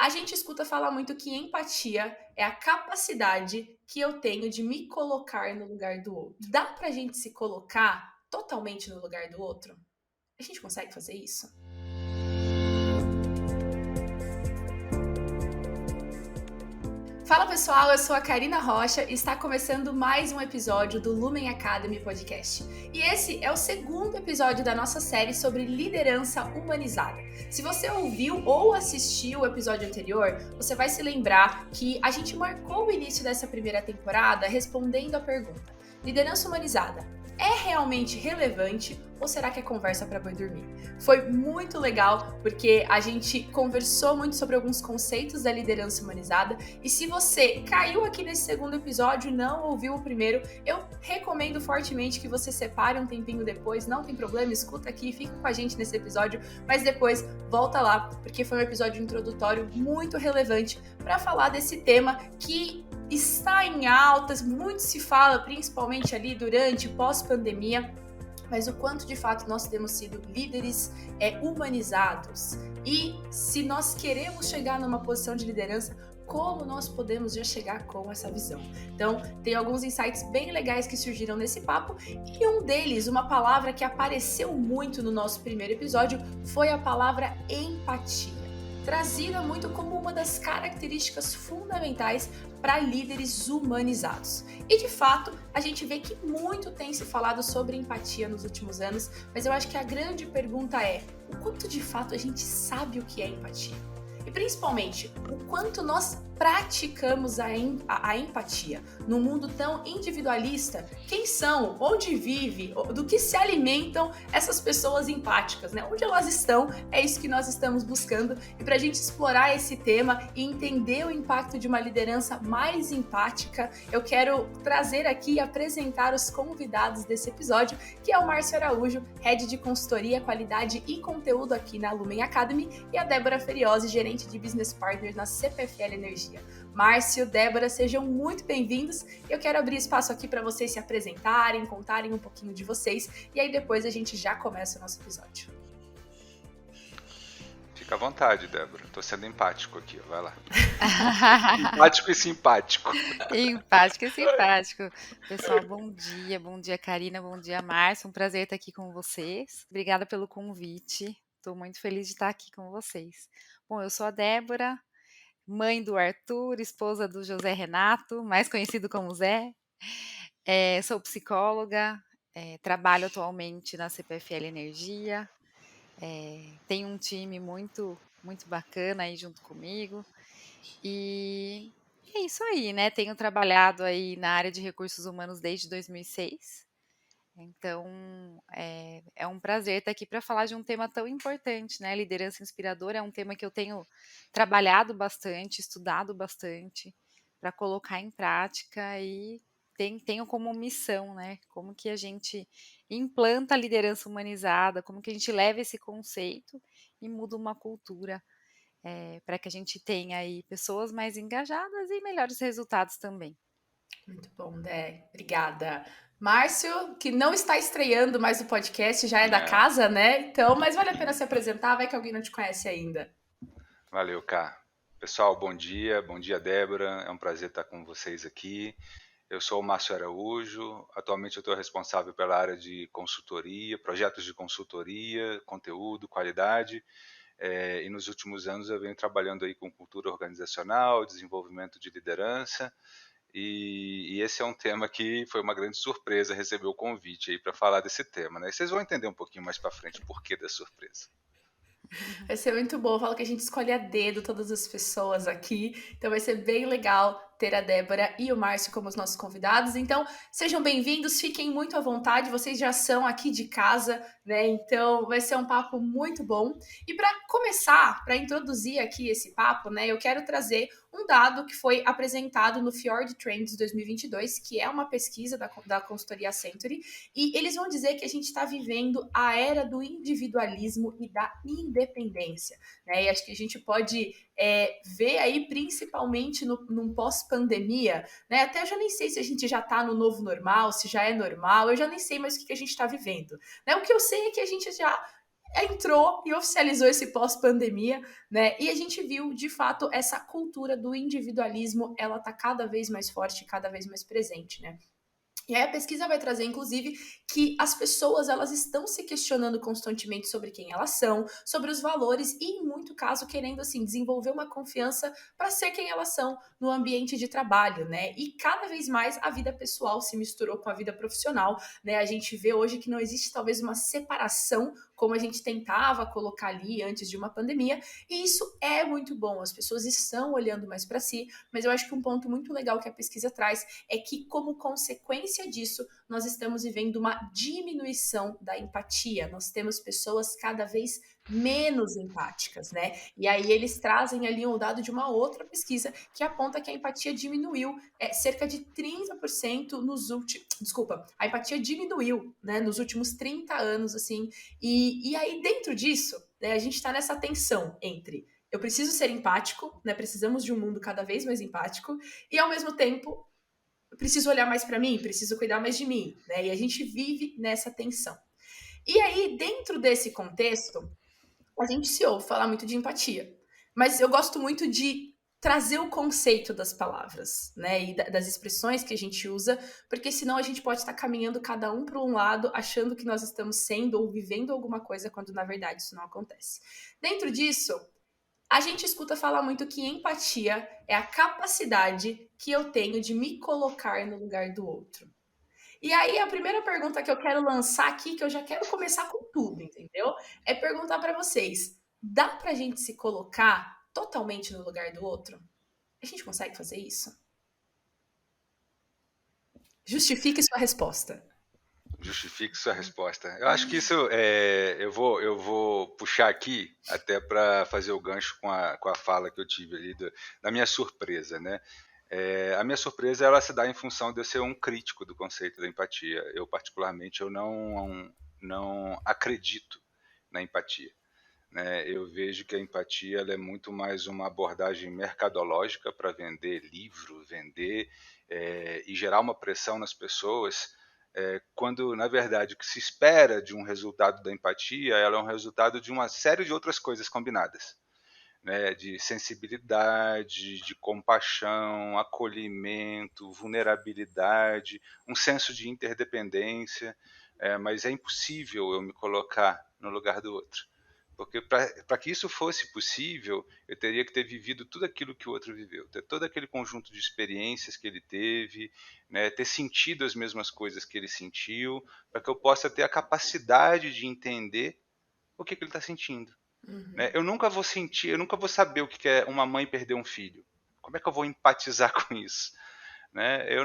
A gente escuta falar muito que empatia é a capacidade que eu tenho de me colocar no lugar do outro. Dá pra gente se colocar totalmente no lugar do outro? A gente consegue fazer isso? Fala pessoal, eu sou a Karina Rocha e está começando mais um episódio do Lumen Academy Podcast. E esse é o segundo episódio da nossa série sobre liderança humanizada. Se você ouviu ou assistiu o episódio anterior, você vai se lembrar que a gente marcou o início dessa primeira temporada respondendo a pergunta: liderança humanizada é realmente relevante ou será que é conversa para boi dormir? Foi muito legal porque a gente conversou muito sobre alguns conceitos da liderança humanizada e se você caiu aqui nesse segundo episódio e não ouviu o primeiro, eu recomendo fortemente que você separe um tempinho depois, não tem problema, escuta aqui, fica com a gente nesse episódio, mas depois volta lá, porque foi um episódio introdutório muito relevante para falar desse tema que está em altas, muito se fala, principalmente ali durante pós-pandemia, mas o quanto de fato nós temos sido líderes humanizados. E se nós queremos chegar numa posição de liderança, como nós podemos já chegar com essa visão? Então, tem alguns insights bem legais que surgiram nesse papo, e um deles, uma palavra que apareceu muito no nosso primeiro episódio, foi a palavra empatia, trazida muito como uma das características fundamentais para líderes humanizados. E de fato, a gente vê que muito tem se falado sobre empatia nos últimos anos, mas eu acho que a grande pergunta é: o quanto de fato a gente sabe o que é empatia? E principalmente, o quanto nós praticamos a empatia. Num mundo tão individualista, quem são, onde vive, do que se alimentam essas pessoas empáticas, né? Onde elas estão, é isso que nós estamos buscando. E para a gente explorar esse tema e entender o impacto de uma liderança mais empática, eu quero trazer aqui e apresentar os convidados desse episódio, que é o Márcio Araújo, Head de Consultoria, Qualidade e Conteúdo aqui na Lumen Academy, e a Débora Feriose, Gerente de Business Partners na CPFL Energia. Márcio, Débora, sejam muito bem-vindos. Eu quero abrir espaço aqui para vocês se apresentarem, contarem um pouquinho de vocês, e aí depois a gente já começa o nosso episódio. Fica à vontade, Débora. Tô sendo empático aqui, vai lá. Empático e simpático. Empático e simpático. Pessoal, bom dia, Karina, bom dia, Márcio. Um prazer estar aqui com vocês. Obrigada pelo convite. Estou muito feliz de estar aqui com vocês. Bom, eu sou a Débora, mãe do Arthur, esposa do José Renato, mais conhecido como Zé. Sou psicóloga, trabalho atualmente na CPFL Energia. Tenho um time muito bacana aí junto comigo. E é isso aí, né? Tenho trabalhado aí na área de recursos humanos desde 2006. Então, é um prazer estar aqui para falar de um tema tão importante, né? Liderança inspiradora é um tema que eu tenho trabalhado bastante, estudado bastante, para colocar em prática e tenho como missão, né? Como que a gente implanta a liderança humanizada, como que a gente leva esse conceito e muda uma cultura para que a gente tenha aí pessoas mais engajadas e melhores resultados também. Muito bom, Dé. Obrigada. Márcio, que não está estreando mais o podcast, já é da casa, né? Então, mas vale a pena se apresentar, vai que alguém não te conhece ainda. Valeu, Cá. Pessoal, bom dia, Débora. É um prazer estar com vocês aqui. Eu sou o Márcio Araújo. Atualmente eu estou responsável pela área de consultoria, projetos de consultoria, conteúdo, qualidade. E nos últimos anos eu venho trabalhando aí com cultura organizacional, desenvolvimento de liderança. E esse é um tema que foi uma grande surpresa receber o convite aí para falar desse tema, né? E vocês vão entender um pouquinho mais para frente o porquê da surpresa. Vai ser muito bom. Eu falo que a gente escolhe a dedo todas as pessoas aqui. Então vai ser bem legal ter a Débora e o Márcio como os nossos convidados. Então, sejam bem-vindos, fiquem muito à vontade. Vocês já são aqui de casa, né? Então vai ser um papo muito bom. E para começar, para introduzir aqui esse papo, né, eu quero trazer um dado que foi apresentado no Fjord Trends 2022, que é uma pesquisa da consultoria Century, e eles vão dizer que a gente está vivendo a era do individualismo e da independência, né? E acho que a gente pode ver aí, principalmente num pós-pandemia, né? Até eu já nem sei se a gente já está no novo normal, se já é normal, eu já nem sei mais o que a gente está vivendo, né? O que eu sei é que a gente já entrou e oficializou esse pós-pandemia, né? E a gente viu, de fato, essa cultura do individualismo, ela tá cada vez mais forte, cada vez mais presente, né? E aí a pesquisa vai trazer, inclusive, que as pessoas elas estão se questionando constantemente sobre quem elas são, sobre os valores e, em muito caso, querendo assim desenvolver uma confiança para ser quem elas são no ambiente de trabalho, né? E cada vez mais a vida pessoal se misturou com a vida profissional, né? A gente vê hoje que não existe talvez uma separação como a gente tentava colocar ali antes de uma pandemia, e isso é muito bom. As pessoas estão olhando mais para si, mas eu acho que um ponto muito legal que a pesquisa traz é que, como consequência disso, nós estamos vivendo uma diminuição da empatia. Nós temos pessoas cada vez menos empáticas, né? E aí eles trazem ali um dado de uma outra pesquisa que aponta que a empatia diminuiu cerca de 30% nos últimos. Desculpa, a empatia diminuiu, né, nos últimos 30 anos, assim. E aí, dentro disso, né, a gente está nessa tensão entre eu preciso ser empático, né? Precisamos de um mundo cada vez mais empático, e ao mesmo tempo eu preciso olhar mais para mim, preciso cuidar mais de mim, né? E a gente vive nessa tensão. E aí, dentro desse contexto, a gente se ouve falar muito de empatia, mas eu gosto muito de trazer o conceito das palavras, né, e das expressões que a gente usa, porque senão a gente pode estar caminhando cada um para um lado, achando que nós estamos sendo ou vivendo alguma coisa, quando na verdade isso não acontece. Dentro disso, a gente escuta falar muito que empatia é a capacidade que eu tenho de me colocar no lugar do outro. E aí, a primeira pergunta que eu quero lançar aqui, que eu já quero começar com tudo, entendeu? É perguntar para vocês: dá pra gente se colocar totalmente no lugar do outro? A gente consegue fazer isso? Justifique sua resposta. Justifique sua resposta. Eu acho que isso eu vou puxar aqui até para fazer o gancho com a fala que eu tive ali da minha surpresa, né? A minha surpresa ela se dá em função de eu ser um crítico do conceito da empatia. Eu particularmente eu não acredito na empatia, né? Eu vejo que a empatia ela é muito mais uma abordagem mercadológica para vender livro, vender e gerar uma pressão nas pessoas, quando na verdade o que se espera de um resultado da empatia ela é um resultado de uma série de outras coisas combinadas, né, de sensibilidade, de compaixão, acolhimento, vulnerabilidade, um senso de interdependência, mas é impossível eu me colocar no lugar do outro. Porque para que isso fosse possível, eu teria que ter vivido tudo aquilo que o outro viveu, ter todo aquele conjunto de experiências que ele teve, né, ter sentido as mesmas coisas que ele sentiu, para que eu possa ter a capacidade de entender o que ele está sentindo. Né? Uhum. Eu nunca vou saber o que é uma mãe perder um filho. Como é que eu vou empatizar com isso? Né? Eu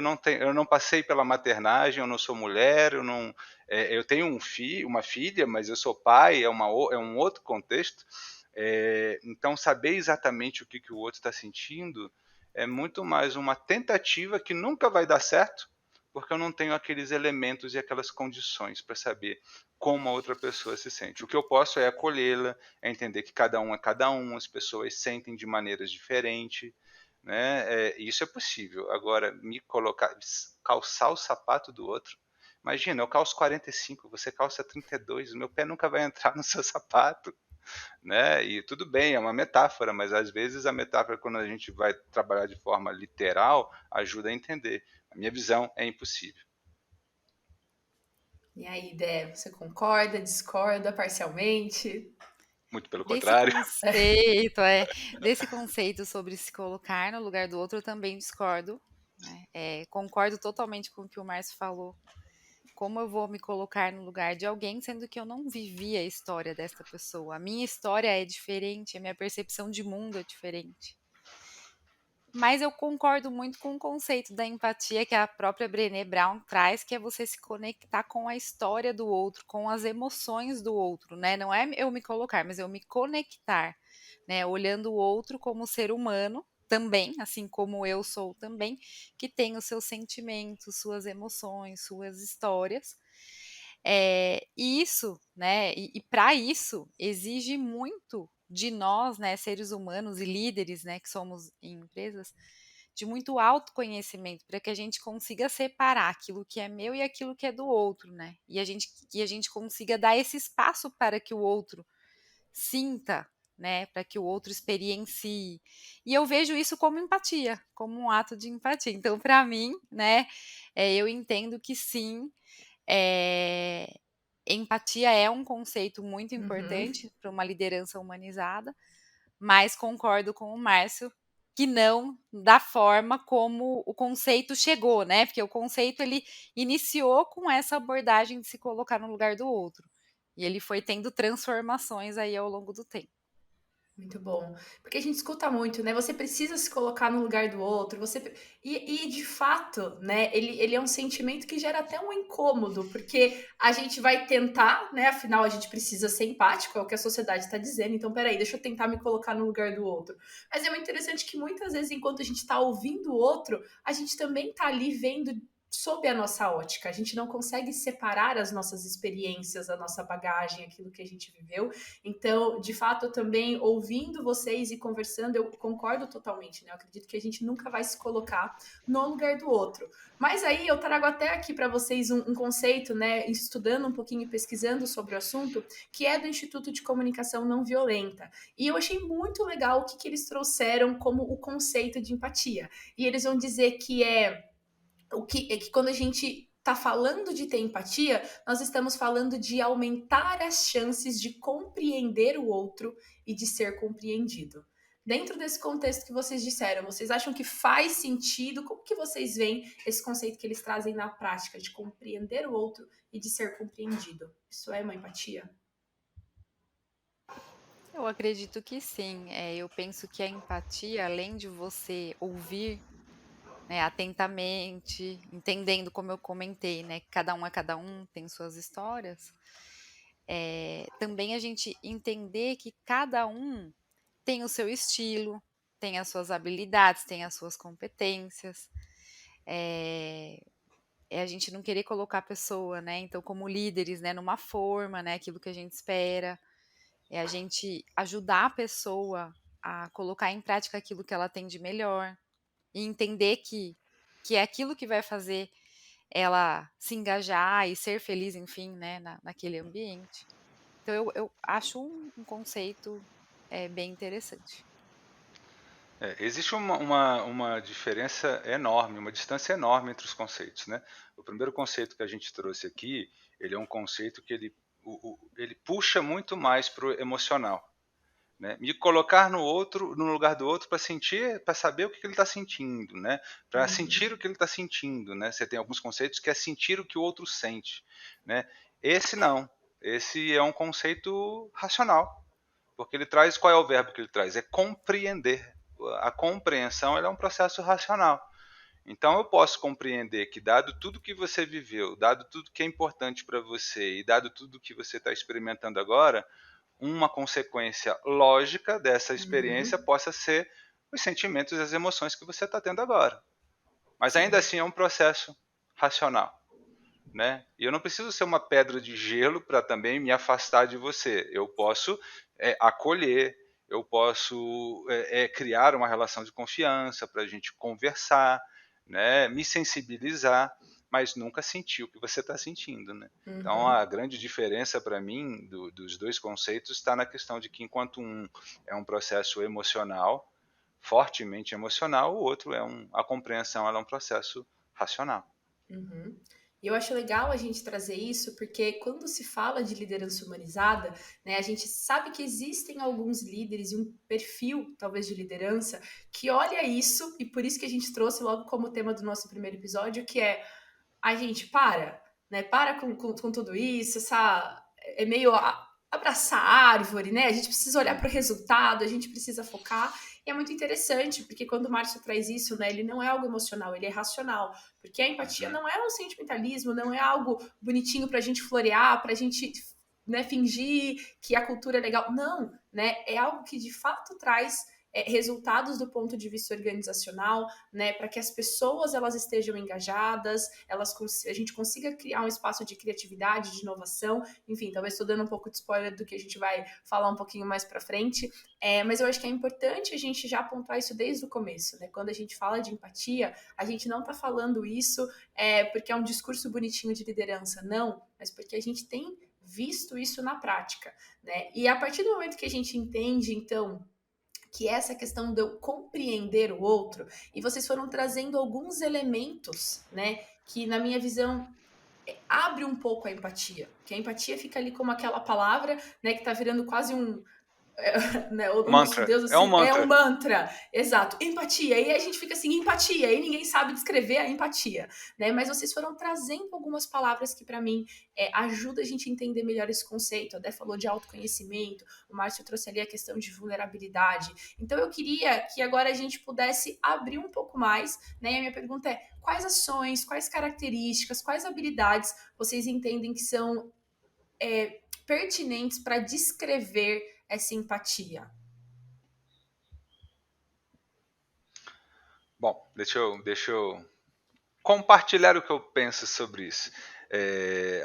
não passei pela maternagem, eu não sou mulher, eu tenho uma filha, mas eu sou pai, é um outro contexto. Então, saber exatamente o que o outro está sentindo é muito mais uma tentativa que nunca vai dar certo, porque eu não tenho aqueles elementos e aquelas condições para saber como a outra pessoa se sente. O que eu posso é acolhê-la, é entender que é cada um, as pessoas sentem de maneiras diferentes, né? Isso é possível. Agora, me colocar, calçar o sapato do outro. Imagina, eu calço 45, você calça 32, o meu pé nunca vai entrar no seu sapato, né? E tudo bem, é uma metáfora, mas às vezes a metáfora, quando a gente vai trabalhar de forma literal, ajuda a entender. A minha visão é impossível. E aí, Dé, você concorda, discorda parcialmente? Muito pelo Desse contrário. conceito, desse conceito sobre se colocar no lugar do outro, eu também discordo, né? Concordo totalmente com o que o Márcio falou. Como eu vou me colocar no lugar de alguém, sendo que eu não vivi a história dessa pessoa? A minha história é diferente, a minha percepção de mundo é diferente. Mas eu concordo muito com o conceito da empatia que a própria Brené Brown traz, que é você se conectar com a história do outro, com as emoções do outro, né? Não é eu me colocar, mas eu me conectar, né? Olhando o outro como ser humano também, assim como eu sou também, que tem os seus sentimentos, suas emoções, suas histórias. E isso, né? E para isso exige muito de nós, né, seres humanos e líderes, né, que somos em empresas, de muito autoconhecimento, para que a gente consiga separar aquilo que é meu e aquilo que é do outro, né? E a gente consiga dar esse espaço para que o outro sinta, né, para que o outro experiencie. E eu vejo isso como empatia, como um ato de empatia. Então, para mim, né, eu entendo que sim, empatia é um conceito muito Uhum. importante para uma liderança humanizada, mas concordo com o Márcio que não da forma como o conceito chegou, né? Porque o conceito ele iniciou com essa abordagem de se colocar no lugar do outro. E ele foi tendo transformações aí ao longo do tempo. Muito bom. Porque a gente escuta muito, né? Você precisa se colocar no lugar do outro. E de fato, né? Ele é um sentimento que gera até um incômodo, porque a gente vai tentar, né? Afinal, a gente precisa ser empático, é o que a sociedade está dizendo. Então, peraí, deixa eu tentar me colocar no lugar do outro. Mas é muito interessante que muitas vezes, enquanto a gente está ouvindo o outro, a gente também está ali vendo sob a nossa ótica. A gente não consegue separar as nossas experiências, a nossa bagagem, aquilo que a gente viveu. Então, de fato, eu também, ouvindo vocês e conversando, eu concordo totalmente, né? Eu acredito que a gente nunca vai se colocar no lugar do outro. Mas aí eu trago até aqui para vocês um conceito, né? Estudando um pouquinho e pesquisando sobre o assunto, que é do Instituto de Comunicação Não Violenta. E eu achei muito legal o que eles trouxeram como o conceito de empatia. E eles vão dizer que que quando a gente está falando de ter empatia, nós estamos falando de aumentar as chances de compreender o outro e de ser compreendido. Dentro desse contexto que vocês disseram, vocês acham que faz sentido? Como que vocês veem esse conceito que eles trazem na prática de compreender o outro e de ser compreendido? Isso é uma empatia? Eu acredito que sim. Eu penso que a empatia, além de você ouvir, né, atentamente, entendendo como eu comentei, né, que cada um é cada um, tem suas histórias, também a gente entender que cada um tem o seu estilo, tem as suas habilidades, tem as suas competências. É a gente não querer colocar a pessoa, né, então como líderes, né, numa forma, né, aquilo que a gente espera. É a gente ajudar a pessoa a colocar em prática aquilo que ela tem de melhor e entender que é aquilo que vai fazer ela se engajar e ser feliz, enfim, né, naquele ambiente. Então eu acho um conceito bem interessante. Existe uma diferença enorme, uma distância enorme entre os conceitos, né? O primeiro conceito que a gente trouxe aqui, ele é um conceito que ele puxa muito mais para o emocional, né? Me colocar no lugar do outro para sentir, para saber o que ele está sentindo, né? Para sentir o que ele está sentindo, né? Você tem alguns conceitos que é sentir o que o outro sente, né? Esse não, esse é um conceito racional, porque ele traz, qual é o verbo que ele traz? É compreender. A compreensão ela é um processo racional. Então eu posso compreender que, dado tudo que você viveu, dado tudo que é importante para você e dado tudo que você está experimentando agora, uma consequência lógica dessa experiência Uhum. possa ser os sentimentos e as emoções que você está tendo agora. Mas ainda Sim. assim é um processo racional, né? E eu não preciso ser uma pedra de gelo para também me afastar de você. Eu posso acolher, eu posso criar uma relação de confiança para a gente conversar, né? Me sensibilizar, mas nunca sentir o que você está sentindo, né? Então a Uhum. grande diferença para mim dos dois conceitos está na questão de que enquanto um é um processo emocional, fortemente emocional, o outro a compreensão ela é um processo racional. Uhum. E eu acho legal a gente trazer isso, porque quando se fala de liderança humanizada, né, a gente sabe que existem alguns líderes e um perfil, talvez, de liderança que olha isso, e por isso que a gente trouxe logo como tema do nosso primeiro episódio, que é a gente para, né? Para com tudo isso, essa é meio abraçar a árvore, né? A gente precisa olhar para o resultado, a gente precisa focar. E é muito interessante, porque quando o Márcio traz isso, né? Ele não é algo emocional, ele é racional. Porque a empatia Uhum. não é um sentimentalismo, não é algo bonitinho para a gente florear, para a gente, né, fingir que a cultura é legal. Não, né? É algo que de fato traz resultados do ponto de vista organizacional, né, para que as pessoas elas estejam engajadas, a gente consiga criar um espaço de criatividade, de inovação, enfim, talvez estou dando um pouco de spoiler do que a gente vai falar um pouquinho mais para frente, mas eu acho que é importante a gente já pontuar isso desde o começo, né? Quando a gente fala de empatia, a gente não está falando isso porque é um discurso bonitinho de liderança, não, mas porque a gente tem visto isso na prática, né? E a partir do momento que a gente entende, então, que essa questão de eu compreender o outro, e vocês foram trazendo alguns elementos, né, que na minha visão abre um pouco a empatia, que a empatia fica ali como aquela palavra, né, que tá virando quase um né, o nosso Mantra. Deus É um assim, é um mantra. mantra, exato, empatia, e a gente fica assim, empatia, e ninguém sabe descrever a empatia, né, mas vocês foram trazendo algumas palavras que para mim ajuda a gente a entender melhor esse conceito, a Dé falou de autoconhecimento, o Márcio trouxe ali a questão de vulnerabilidade, então eu queria que agora a gente pudesse abrir um pouco mais, né, e a minha pergunta é, quais ações, quais características, quais habilidades vocês entendem que são pertinentes para descrever essa empatia? Bom, deixa eu compartilhar o que eu penso sobre isso.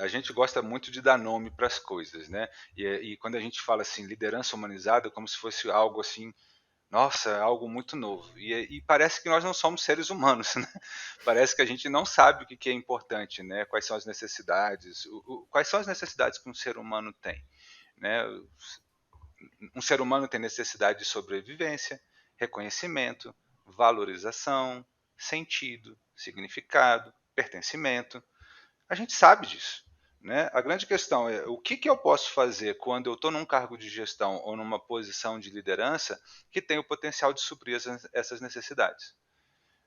A gente gosta muito de dar nome para as coisas, né? E quando a gente fala assim, liderança humanizada, é como se fosse algo assim, nossa, algo muito novo. E parece que nós não somos seres humanos, né? Parece que a gente não sabe o que é importante, né? Quais são as necessidades, quais são as necessidades que um ser humano tem, né? Um ser humano tem necessidade de sobrevivência, reconhecimento, valorização, sentido, significado, pertencimento. A gente sabe disso, né? A grande questão é o que eu posso fazer quando eu estou num cargo de gestão ou numa posição de liderança que tem o potencial de suprir essas necessidades.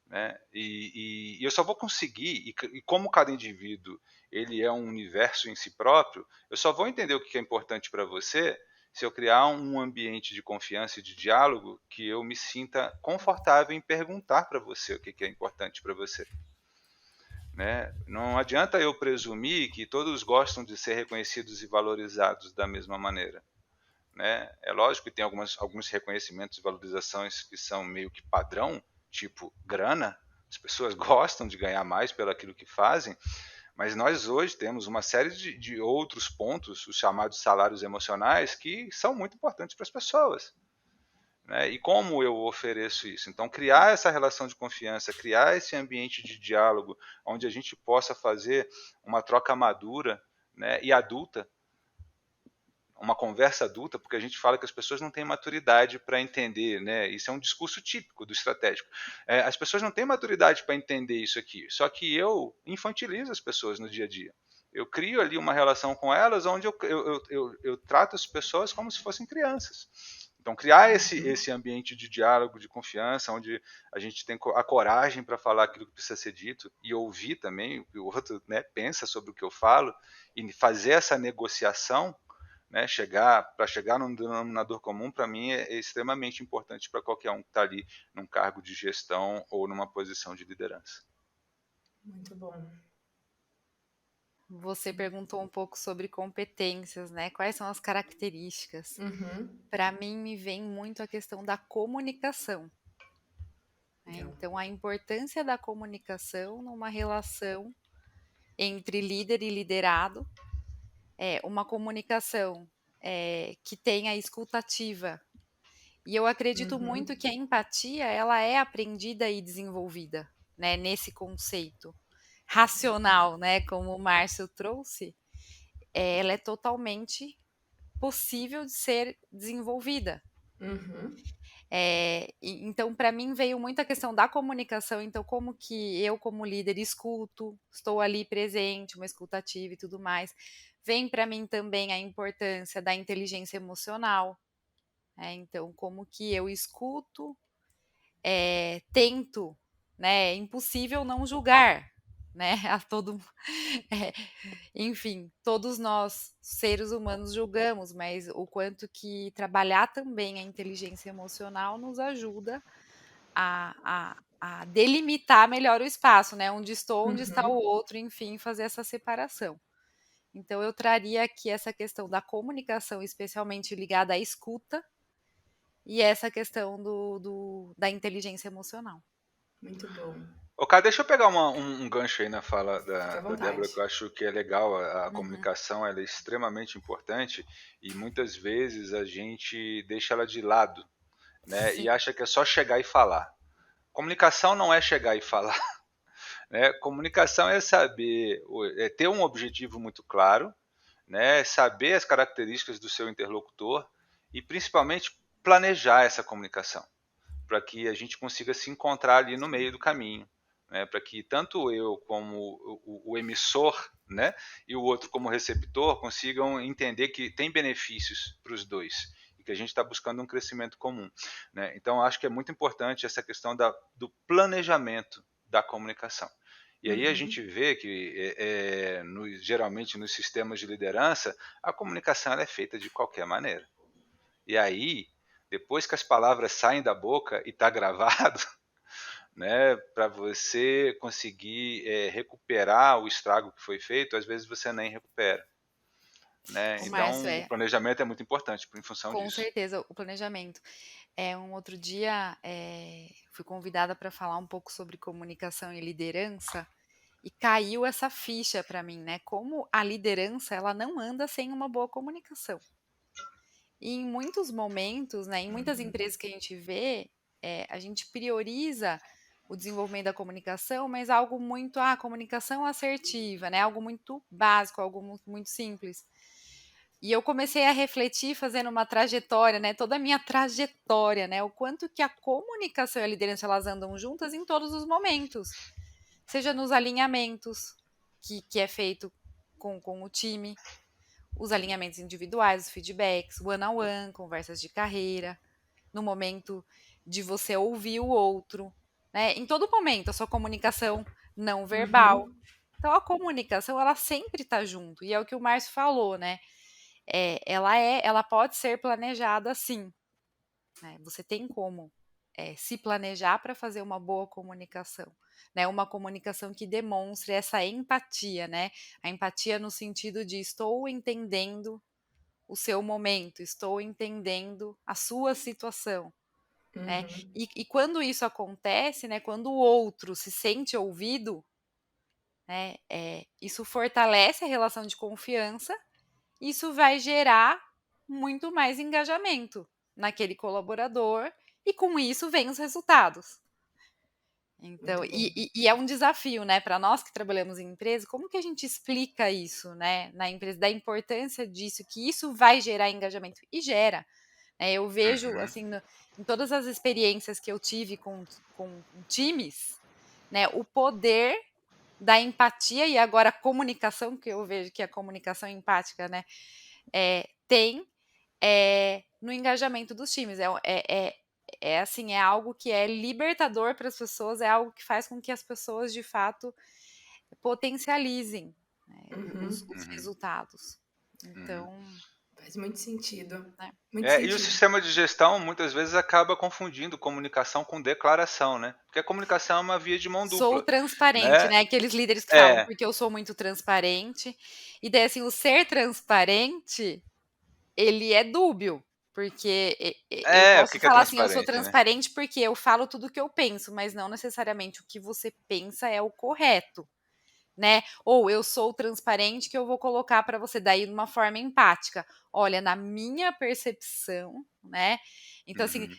Né? E eu só vou conseguir, e como cada indivíduo ele é um universo em si próprio, eu só vou entender o que é importante para você se eu criar um ambiente de confiança e de diálogo que eu me sinta confortável em perguntar para você o que é importante para você. Né? Não adianta eu presumir que todos gostam de ser reconhecidos e valorizados da mesma maneira. Né? É lógico que tem alguns reconhecimentos e valorizações que são meio que padrão, tipo grana, as pessoas gostam de ganhar mais pelo aquilo que fazem, mas nós hoje temos uma série de outros pontos, os chamados salários emocionais, que são muito importantes para as pessoas. Né? E como eu ofereço isso? Então, criar essa relação de confiança, criar esse ambiente de diálogo, onde a gente possa fazer uma troca madura, né, e adulta, uma conversa adulta, porque a gente fala que as pessoas não têm maturidade para entender, né? Isso é um discurso típico do estratégico. As pessoas não têm maturidade para entender isso aqui, só que eu infantilizo as pessoas no dia a dia. Eu crio ali uma relação com elas onde eu trato as pessoas como se fossem crianças. Então, criar esse ambiente de diálogo, de confiança, onde a gente tem a coragem para falar aquilo que precisa ser dito e ouvir também o que o outro, né, pensa sobre o que eu falo e fazer essa negociação, né, para chegar num denominador comum, para mim é extremamente importante para qualquer um que está ali num cargo de gestão ou numa posição de liderança. Muito bom. Você perguntou um pouco sobre competências, né? Quais são as características? Para mim, me vem muito a questão da comunicação. Né? Então, a importância da comunicação numa relação entre líder e liderado, uma comunicação que tenha escutativa. E eu acredito muito que a empatia, ela é aprendida e desenvolvida, né, nesse conceito racional, né, como o Márcio trouxe, ela é totalmente possível de ser desenvolvida. Então, para mim, veio muito a questão da comunicação. Então, como que eu, como líder, escuto, estou ali presente, uma escutativa e tudo mais. Vem para mim também a importância da inteligência emocional. Então, como que eu escuto, tento, né? É impossível não julgar, né? Enfim, todos nós, seres humanos, julgamos, mas o quanto que trabalhar também a inteligência emocional nos ajuda a delimitar melhor o espaço, né? Onde estou, onde está o outro, enfim, fazer essa separação. Então, eu traria aqui essa questão da comunicação, especialmente ligada à escuta, e essa questão da inteligência emocional. Muito bom. Ô, cara, deixa eu pegar um gancho aí na fala Fique à da Débora, que vontade. eu acho que é legal. A Uhum. comunicação ela é extremamente importante e muitas vezes a gente deixa ela de lado, né? E Sim, acha que é só chegar e falar. Comunicação não é chegar e falar, né? Comunicação é saber, é ter um objetivo muito claro, né? Saber as características do seu interlocutor e principalmente planejar essa comunicação, para que a gente consiga se encontrar ali no meio do caminho, né? Para que tanto eu como o emissor, né, e o outro como receptor consigam entender que tem benefícios para os dois e que a gente está buscando um crescimento comum, né? Então acho que é muito importante essa questão do planejamento da comunicação. E aí a Uhum. gente vê que geralmente nos sistemas de liderança a comunicação ela é feita de qualquer maneira. E aí, depois que as palavras saem da boca e está gravado, né, para você conseguir recuperar o estrago que foi feito, às vezes você nem recupera. Né? o Márcio, Então, o planejamento é muito importante em função com disso. certeza, o planejamento. Um outro dia, fui convidada para falar um pouco sobre comunicação e liderança, e caiu essa ficha para mim, né, como a liderança, ela não anda sem uma boa comunicação. E em muitos momentos, né, em muitas Uhum. empresas que a gente vê, a gente prioriza o desenvolvimento da comunicação, mas algo muito, comunicação assertiva, né, algo muito básico, algo muito simples. E eu comecei a refletir fazendo uma trajetória, né, toda a minha trajetória, né, o quanto que a comunicação e a liderança elas andam juntas em todos os momentos, seja nos alinhamentos que é feito com o time, os alinhamentos individuais, os feedbacks, one-on-one, conversas de carreira, no momento de você ouvir o outro, né? Em todo momento, a sua comunicação não verbal. Uhum. Então, a comunicação, ela sempre está junto. E é o que o Márcio falou, né? Ela pode ser planejada sim, né? Você tem como se planejar para fazer uma boa comunicação, né? Uma comunicação que demonstre essa empatia, né? A empatia no sentido de estou entendendo o seu momento, estou entendendo a sua situação, né? Uhum. E quando isso acontece, né? Quando o outro se sente ouvido, né? Isso fortalece a relação de confiança. Isso vai gerar muito mais engajamento naquele colaborador e com isso vem os resultados. Então, Muito bom. e é um desafio, né, para nós que trabalhamos em empresa, como que a gente explica isso, né, na empresa, da importância disso, que isso vai gerar engajamento e gera. Eu vejo, Uhum. assim, em todas as experiências que eu tive com times, né, o poder da empatia e agora a comunicação, que eu vejo que a comunicação empática, né, tem no engajamento dos times. Assim, é algo que é libertador para as pessoas, é algo que faz com que as pessoas, de fato, potencializem, né, Uhum. os Uhum. resultados. Uhum. Então, Faz muito sentido. né, Muito E o sentido. sistema de gestão muitas vezes acaba confundindo comunicação com declaração, né? Porque a comunicação é uma via de mão sou dupla, transparente, né? né? Aqueles líderes que falam, É, porque eu sou muito transparente. E daí, assim, o ser transparente, ele é dúbio. Porque eu o posso que é falar assim, eu sou transparente, né? transparente porque eu falo tudo o que eu penso, mas não necessariamente o que você pensa é o correto, né? Ou eu sou transparente que eu vou colocar para você daí de uma forma empática. Olha, na minha percepção, né? Então, assim, Uhum.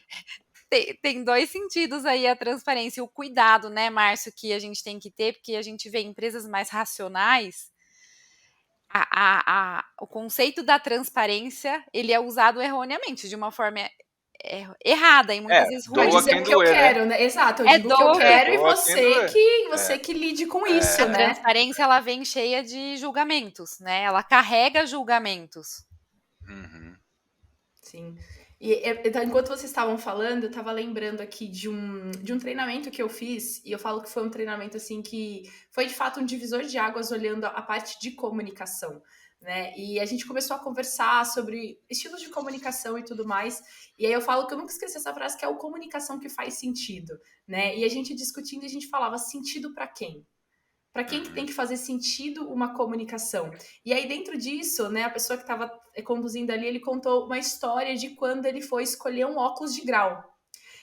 tem dois sentidos aí a transparência e o cuidado, né, Márcio, que a gente tem que ter, porque a gente vê empresas mais racionais. O conceito da transparência ele é usado erroneamente, de uma forma errada e muitas vezes Para Doa ruim. dizer quem o que eu doer, né? quero, né? Exato, eu É digo o que eu doa. quero e Doa quem doer. você É, que lide com A isso, né? transparência ela vem cheia de julgamentos, né? Ela carrega julgamentos. uhum. Sim. E então, enquanto vocês estavam falando, eu estava lembrando aqui de um treinamento que eu fiz, e eu falo que foi um treinamento assim que foi de fato um divisor de águas olhando a parte de comunicação, né? E a gente começou a conversar sobre estilos de comunicação e tudo mais. E aí eu falo que eu nunca esqueci essa frase que é o comunicação que faz sentido, né? E a gente discutindo, a gente falava sentido para quem? Para quem que tem Uhum. que fazer sentido uma comunicação? E aí, dentro disso, né, a pessoa que estava conduzindo ali, ele contou uma história de quando ele foi escolher um óculos de grau.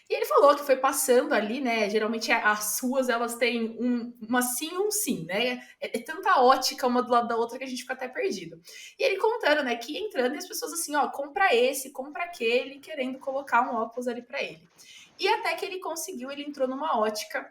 E ele falou que foi passando ali, né? Geralmente as ruas elas têm uma sim e um sim, né? É tanta ótica uma do lado da outra que a gente fica até perdido. E ele contando, né, que entrando e as pessoas assim, ó, compra esse, compra aquele, querendo colocar um óculos ali para ele. E até que ele conseguiu, ele entrou numa ótica.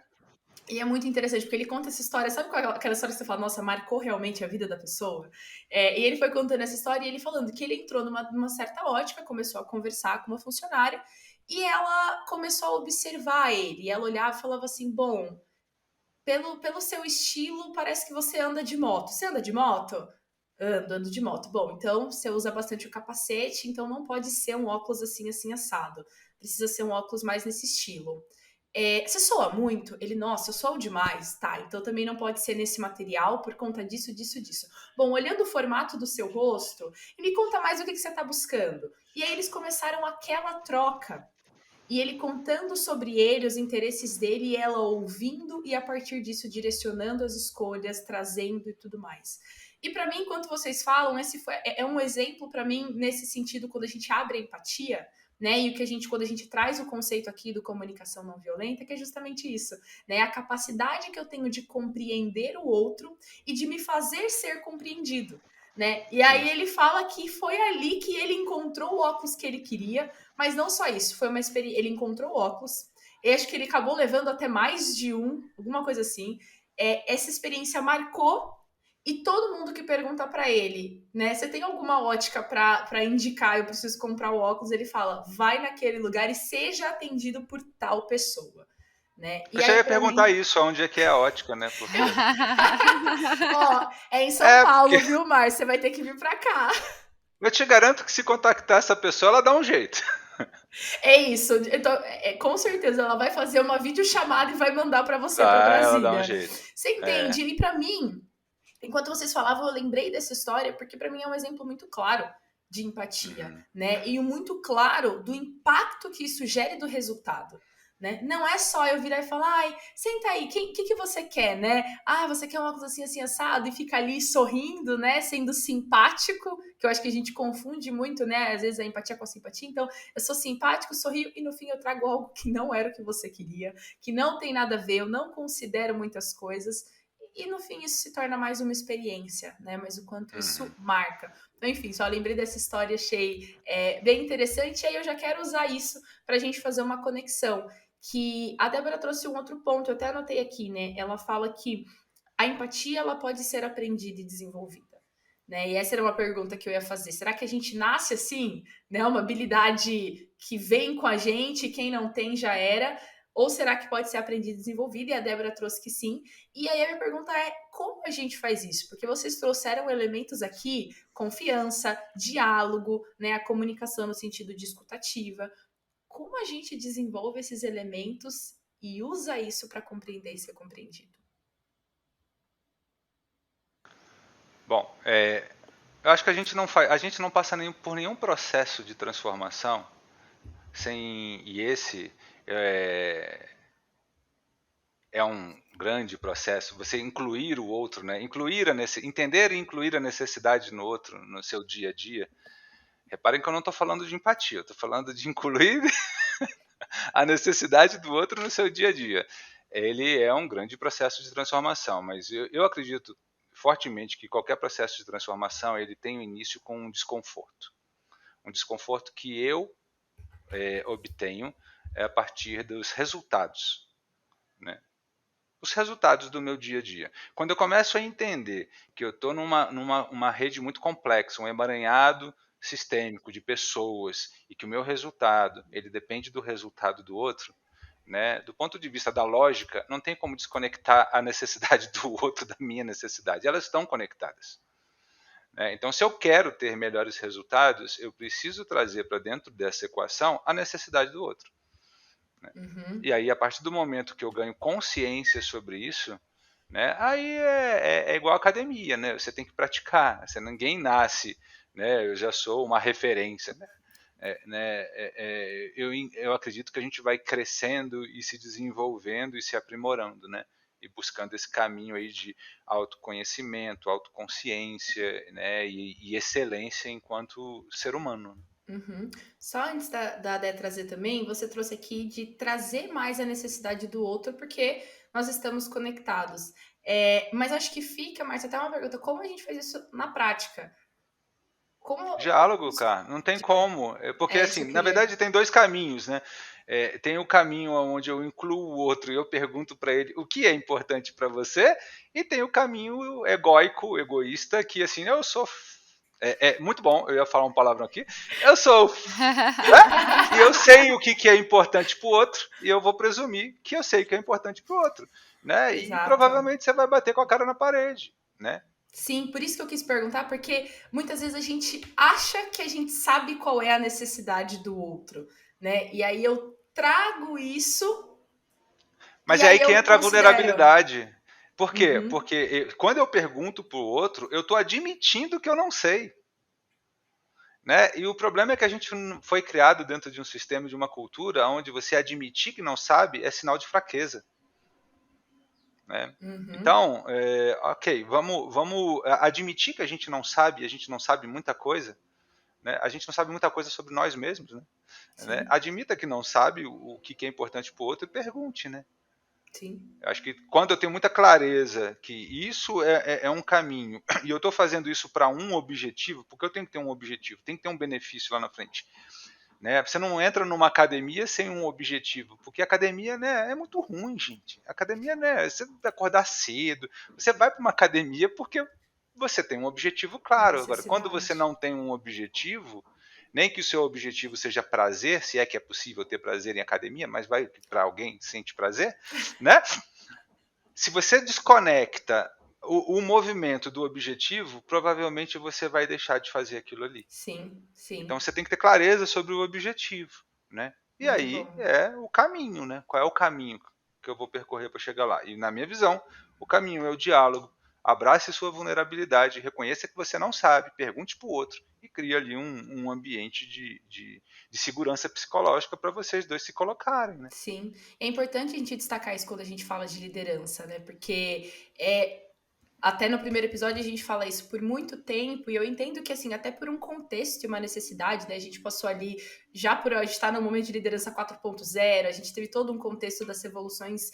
E é muito interessante, porque ele conta essa história, sabe qual é aquela história que você fala, nossa, marcou realmente a vida da pessoa? E ele foi contando essa história e ele falando que ele entrou numa certa ótica, começou a conversar com uma funcionária e ela começou a observar ele. E ela olhava e falava assim: bom, pelo seu estilo, parece que você anda de moto. Você anda de moto? Ando de moto. Bom, então você usa bastante o capacete, então não pode ser um óculos assim, assim, assado. Precisa ser um óculos mais nesse estilo. Você soa muito? Ele, nossa, eu sou demais. Tá, então também não pode ser nesse material por conta disso, disso, disso. Bom, olhando o formato do seu rosto, me conta mais o que você está buscando. E aí eles começaram aquela troca. E ele contando sobre ele, os interesses dele, e ela ouvindo e a partir disso direcionando as escolhas, trazendo e tudo mais. E para mim, enquanto vocês falam, esse é um exemplo para mim nesse sentido quando a gente abre a empatia, né? E o que a gente, quando a gente traz o conceito aqui do comunicação não violenta, que é justamente isso, né? A capacidade que eu tenho de compreender o outro e de me fazer ser compreendido. Né? E aí ele fala que foi ali que ele encontrou o óculos que ele queria, mas não só isso, foi uma experiência. Ele encontrou o óculos, e acho que ele acabou levando até mais de um, alguma coisa assim. Essa experiência marcou, e todo mundo que pergunta para ele, né? Você tem alguma ótica para indicar? Eu preciso comprar o óculos. Ele fala: vai naquele lugar e seja atendido por tal pessoa. Né? E Eu já aí, ia para perguntar mim. isso, onde é que é a ótica, né? Porque... Ó, é em São porque Paulo, viu, Mar? Você vai ter que vir para cá. eu te garanto que se contactar essa pessoa, ela dá um jeito. É isso. Então, com certeza ela vai fazer uma videochamada e vai mandar para você, para Ela dá um Brasília. jeito. Você entende? E para mim, enquanto vocês falavam, eu lembrei dessa história porque para mim é um exemplo muito claro de empatia, né? E muito claro do impacto que isso gere do resultado. Né? Não é só eu virar e falar, ai, senta aí, o que você quer, né? Ah, você quer um óculos assim, assim, assado, e fica ali sorrindo, né? Sendo simpático, que eu acho que a gente confunde muito, né? Às vezes a empatia com a simpatia. Então, eu sou simpático, sorrio, e no fim eu trago algo que não era o que você queria, que não tem nada a ver, eu não considero muitas coisas. E no fim isso se torna mais uma experiência, né? Mas o quanto isso marca. Então, enfim, só lembrei dessa história, achei bem interessante. E aí eu já quero usar isso para a gente fazer uma conexão. Que a Débora trouxe um outro ponto, eu até anotei aqui, né? Ela fala que a empatia ela pode ser aprendida e desenvolvida. Né? E essa era uma pergunta que eu ia fazer. Será que a gente nasce assim? Né? Uma habilidade que vem com a gente, quem não tem já era? Ou será que pode ser aprendida e desenvolvida? E a Débora trouxe que sim. E aí a minha pergunta é, como a gente faz isso? Porque vocês trouxeram elementos aqui, confiança, diálogo, né? A comunicação no sentido de escutativa. Como a gente desenvolve esses elementos e usa isso para compreender e ser compreendido? Bom, eu acho que a gente não passa por nenhum processo de transformação e esse é um grande processo. Você incluir o outro, né? Entender e incluir a necessidade no outro, no seu dia a dia. Reparem que eu não estou falando de empatia, eu estou falando de incluir a necessidade do outro no seu dia a dia. Ele é um grande processo de transformação, mas eu acredito fortemente que qualquer processo de transformação ele tem um início com um desconforto que eu obtenho a partir dos resultados, né? Os resultados do meu dia a dia. Quando eu começo a entender que eu estou numa rede muito complexa, um emaranhado sistêmico de pessoas e que o meu resultado ele depende do resultado do outro, né? Do ponto de vista da lógica, não tem como desconectar a necessidade do outro da minha necessidade. Elas estão conectadas. Né? Então, se eu quero ter melhores resultados, eu preciso trazer para dentro dessa equação a necessidade do outro. Né? E aí, a partir do momento que eu ganho consciência sobre isso, né, aí é igual academia, né? Você tem que praticar. Ninguém nasce, né? Eu já sou uma referência. Né? Eu acredito que a gente vai crescendo e se desenvolvendo e se aprimorando, né? e buscando esse caminho aí de autoconhecimento, autoconsciência, né, e excelência enquanto ser humano. Uhum. Só antes da Dé trazer também, você trouxe aqui de trazer mais a necessidade do outro, porque nós estamos conectados. Mas acho que fica, Márcia, até uma pergunta: como a gente faz isso na prática? Como Diálogo, cara, não tem diálogo? como. Porque, Isso assim, eu na queria. verdade, tem dois caminhos, né? Tem o caminho onde eu incluo o outro e eu pergunto para ele o que é importante para você, e tem o caminho egóico, egoísta, que, assim, eu sou. Muito bom, eu ia falar um palavrão aqui. Eu sou. Né? E eu sei o que é importante para o outro, e eu vou presumir que eu sei o que é importante para o outro. Né? E Exato. provavelmente você vai bater com a cara na parede. Né? Sim, por isso que eu quis perguntar, porque muitas vezes a gente acha que a gente sabe qual é a necessidade do outro, né? E aí eu trago isso e Mas é aí aí que eu entra a considero. vulnerabilidade. Por quê? Uhum, Porque quando eu pergunto para o outro, eu estou admitindo que eu não sei. Né? E o problema é que a gente foi criado dentro de um sistema, de uma cultura, onde você admitir que não sabe é sinal de fraqueza. Né? uhum, Então, ok, vamos admitir que a gente não sabe muita coisa. Né? A gente não sabe muita coisa sobre nós mesmos. Né? sim, Admita que não sabe o que é importante para o outro e pergunte. Né? sim, Acho que quando eu tenho muita clareza que isso é um caminho e eu estou fazendo isso para um objetivo, porque eu tenho que ter um objetivo, tem que ter um benefício lá na frente. Né? Você não entra numa academia sem um objetivo, porque a academia, né, é muito ruim, gente. A academia, né, você vai acordar cedo, você vai para uma academia porque você tem um objetivo claro. Agora, quando você necessidade. não tem um objetivo, nem que o seu objetivo seja prazer, se é que é possível ter prazer em academia, mas vai para alguém sente prazer, né? Se você desconecta o movimento do objetivo, provavelmente você vai deixar de fazer aquilo ali. Sim, Então sim, você tem que ter clareza sobre o objetivo, né? E muito aí bom. é o caminho, né? Qual é o caminho que eu vou percorrer para chegar lá? E na minha visão, o caminho é o diálogo. Abrace sua vulnerabilidade, reconheça que você não sabe, pergunte para o outro e crie ali um ambiente de segurança psicológica para vocês dois se colocarem, né? Sim, é importante a gente destacar isso quando a gente fala de liderança, né? Porque é, até no primeiro episódio a gente fala isso por muito tempo, e eu entendo que, assim, até por um contexto e uma necessidade, né? A gente passou ali, já por a gente estar no momento de liderança 4.0, a gente teve todo um contexto das revoluções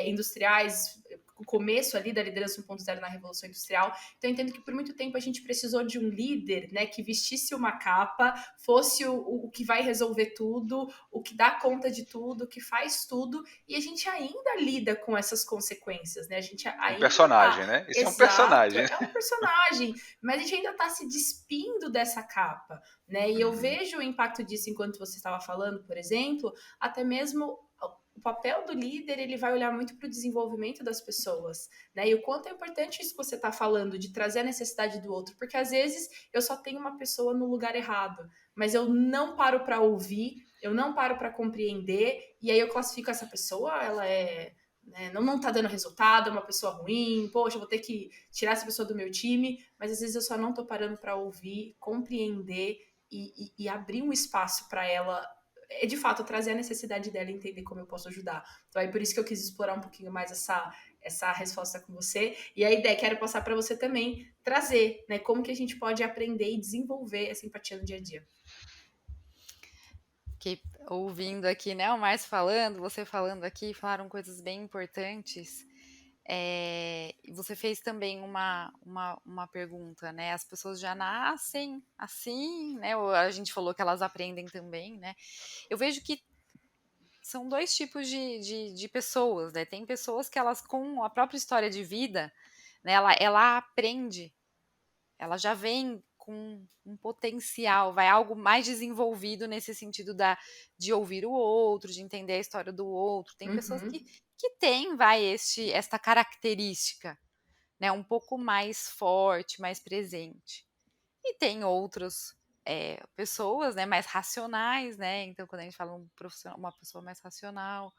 industriais, o começo ali da liderança 1.0 na Revolução Industrial. Então, eu entendo que por muito tempo a gente precisou de um líder, né, que vestisse uma capa, fosse o que vai resolver tudo, o que dá conta de tudo, o que faz tudo, e a gente ainda lida com essas consequências, né? A gente Um ainda personagem, tá. né? Isso é um Exato, personagem. é um personagem, mas a gente ainda tá se despindo dessa capa, né? E eu Uhum. vejo o impacto disso enquanto você estava falando, por exemplo, até mesmo o papel do líder, ele vai olhar muito para o desenvolvimento das pessoas, né? E o quanto é importante isso que você está falando, de trazer a necessidade do outro, porque às vezes eu só tenho uma pessoa no lugar errado, mas eu não paro para ouvir, eu não paro para compreender, e aí eu classifico essa pessoa, ela é, né, não tá dando resultado, é uma pessoa ruim, poxa, eu vou ter que tirar essa pessoa do meu time, mas às vezes eu só não tô parando para ouvir, compreender e abrir um espaço para ela, de fato trazer a necessidade dela e entender como eu posso ajudar. Então é por isso que eu quis explorar um pouquinho mais essa resposta com você. E a ideia, quero passar para você também trazer, né, como que a gente pode aprender e desenvolver essa empatia no dia a dia. Que ouvindo aqui, né, o Márcio falando, você falando aqui, falaram coisas bem importantes. E você fez também uma pergunta, né? As pessoas já nascem assim, né? Ou a gente falou que elas aprendem também, né? Eu vejo que são dois tipos de pessoas, né? Tem pessoas que elas, com a própria história de vida, né, ela aprende, ela já vem com um potencial, vai algo mais desenvolvido nesse sentido de ouvir o outro, de entender a história do outro. Tem pessoas Uhum, que têm, esta característica, né, um pouco mais forte, mais presente. E tem outras pessoas, né, mais racionais, né? Então, quando a gente fala uma pessoa mais racional,